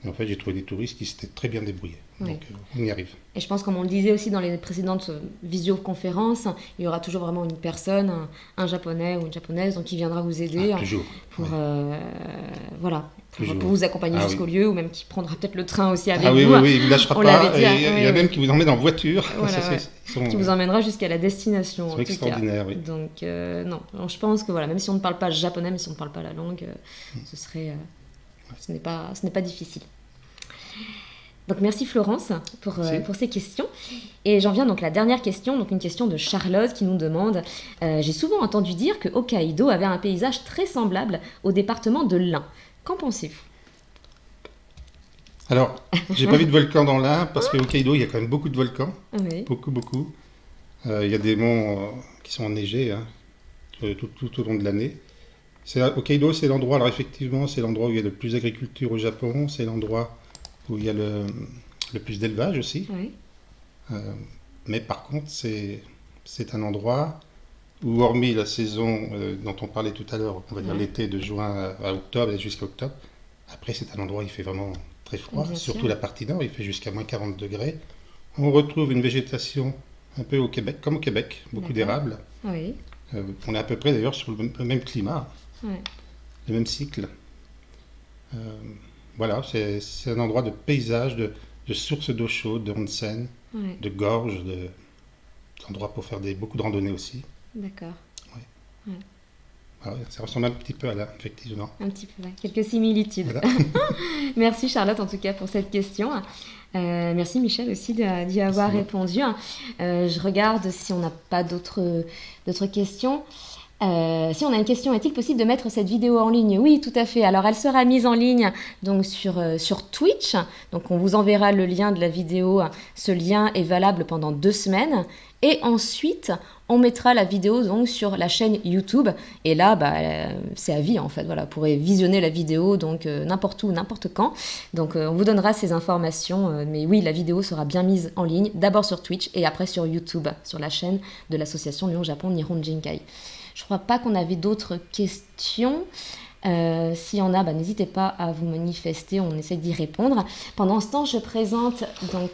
Et en fait, j'ai trouvé des touristes qui s'étaient très bien débrouillés. Donc, on y arrive. Et je pense, comme on le disait aussi dans les précédentes visioconférences, il y aura toujours vraiment une personne, un japonais ou une japonaise, donc qui viendra vous aider pour vous accompagner jusqu'au lieu, ou même qui prendra peut-être le train aussi avec vous. Oui, il ne vous lâchera pas. Il y a même qui vous emmène en voiture. Qui vous emmènera jusqu'à la destination. C'est extraordinaire, oui. Donc, non, alors, je pense que même si on ne parle pas japonais, même si on ne parle pas la langue, ce n'est pas difficile. Donc merci Florence pour ces questions. Et j'en viens donc à la dernière question, donc une question de Charlotte qui nous demande j'ai souvent entendu dire que Hokkaido avait un paysage très semblable au département de l'Ain. Qu'en pensez-vous? Alors, j'ai pas vu de volcan dans l'Ain parce qu'au Hokkaido, il y a quand même beaucoup de volcans. Oui. Beaucoup. Il y a des monts qui sont enneigés tout au long de l'année. Hokkaido, c'est l'endroit, alors effectivement, c'est l'endroit où il y a le plus d'agriculture au Japon, c'est l'endroit où il y a le plus d'élevage aussi. Oui. Mais par contre, c'est un endroit où, hormis la saison dont on parlait tout à l'heure, on va dire l'été de juin à octobre et jusqu'à octobre, après c'est un endroit où il fait vraiment très froid, surtout la partie nord, il fait jusqu'à moins 40 degrés. On retrouve une végétation un peu comme au Québec, beaucoup d'érables. Oui. On est à peu près d'ailleurs sur le même climat, le même cycle. Voilà, c'est un endroit de paysage, de sources d'eau chaude, de onsen, de gorges, d'endroits pour faire beaucoup de randonnées aussi. D'accord. Voilà, ça ressemble un petit peu à là, effectivement. Un petit peu, quelques similitudes. Voilà. Merci Charlotte en tout cas pour cette question. Merci Michel aussi d'y avoir répondu. Je regarde si on n'a pas d'autres questions. Si on a une question, est-il possible de mettre cette vidéo en ligne? Oui, tout à fait. Alors, elle sera mise en ligne donc sur Twitch. Donc, on vous enverra le lien de la vidéo. Ce lien est valable pendant 2 semaines. Et ensuite, on mettra la vidéo donc sur la chaîne YouTube. Et là, c'est à vie en fait. Voilà, vous pourrez visionner la vidéo donc n'importe où, n'importe quand. Donc, on vous donnera ces informations. Mais oui, la vidéo sera bien mise en ligne. D'abord sur Twitch et après sur YouTube, sur la chaîne de l'association Lyon-Japon Nihon Jinkai. Je ne crois pas qu'on avait d'autres questions. S'il y en a, n'hésitez pas à vous manifester, on essaie d'y répondre. Pendant ce temps, je présente donc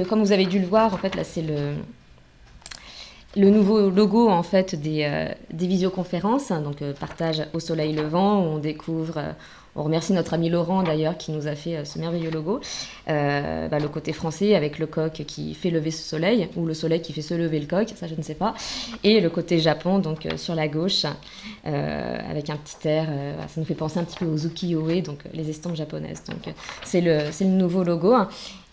comme vous avez dû le voir, en fait, là c'est le nouveau logo en fait des visioconférences, donc partage au soleil levant, où on découvre. On remercie notre ami Laurent d'ailleurs qui nous a fait ce merveilleux logo. Le côté français avec le coq qui fait lever ce soleil, ou le soleil qui fait se lever le coq, ça je ne sais pas. Et le côté Japon, donc sur la gauche, avec un petit air, ça nous fait penser un petit peu aux ukiyo-e, donc les estampes japonaises. Donc c'est le nouveau logo.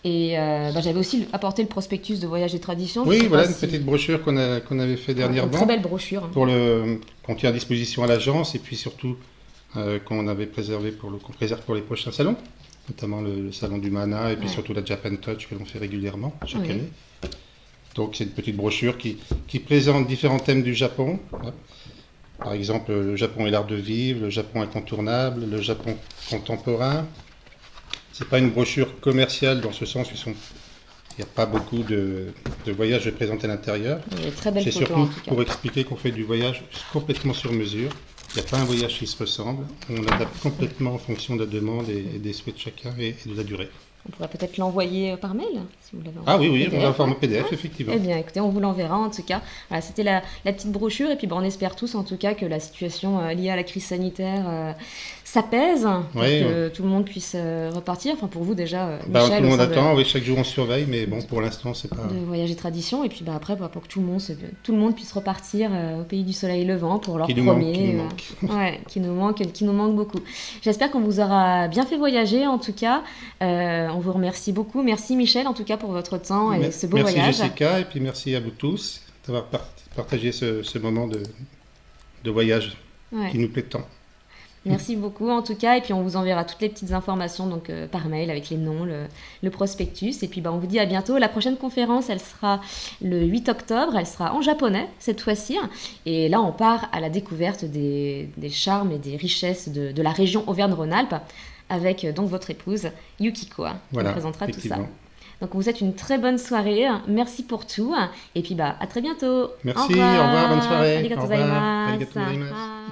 Et j'avais aussi apporté le prospectus de Voyage et Traditions. Oui, voilà une petite brochure qu'on avait fait dernièrement. Une très belle brochure. Qu'on tient à disposition à l'agence et puis surtout qu'on avait qu'on préserve pour les prochains salons, notamment le salon du Mana et puis surtout la Japan Touch que l'on fait régulièrement chaque année. Donc c'est une petite brochure qui présente différents thèmes du Japon. Par exemple, le Japon et l'art de vivre, le Japon incontournable, le Japon contemporain. C'est pas une brochure commerciale dans ce sens où il n'y a pas beaucoup de voyages présentés à l'intérieur. C'est surtout pour expliquer qu'on fait du voyage complètement sur mesure. Il n'y a pas un voyage qui se ressemble. On adapte complètement en fonction de la demande et des souhaits de chacun et de la durée. On pourrait peut-être l'envoyer par mail, si vous l'avez en oui, on va en format PDF, effectivement. Eh bien, écoutez, on vous l'enverra en tout cas. Voilà, c'était la petite brochure. Et puis, on espère tous en tout cas que la situation liée à la crise sanitaire ça pèse pour Ouais, que tout le monde puisse repartir. Enfin, pour vous déjà, bah, tout Michel, le au monde sein de, attend, oui, chaque jour on surveille, mais bon, pour l'instant, c'est pas. de Voyage et Tradition. Et puis bah, après, pour que tout le monde puisse repartir au pays du soleil levant pour leur Qui nous manque, qui premier. nous manque. Ouais, qui nous manque beaucoup. J'espère qu'on vous aura bien fait voyager en tout cas. On vous remercie beaucoup. Merci Michel en tout cas pour votre temps et ce beau Merci voyage. Jessica, et puis merci à vous tous d'avoir partagé ce moment de voyage Ouais. qui nous plaît tant. Merci beaucoup en tout cas, et puis on vous enverra toutes les petites informations donc par mail avec les noms, le prospectus, et puis bah, on vous dit à bientôt. La prochaine conférence, elle sera le 8 octobre, elle sera en japonais cette fois-ci, et là on part à la découverte des charmes et des richesses de la région Auvergne-Rhône-Alpes avec donc votre épouse Yukiko, qui Voilà, nous présentera tout ça. effectivement. Donc on vous souhaite une très bonne soirée, merci pour tout, et puis bah à très bientôt. Merci, Au revoir, bonne soirée. Arigato Au revoir, gozaimasu. arigato gozaimasu. Ah.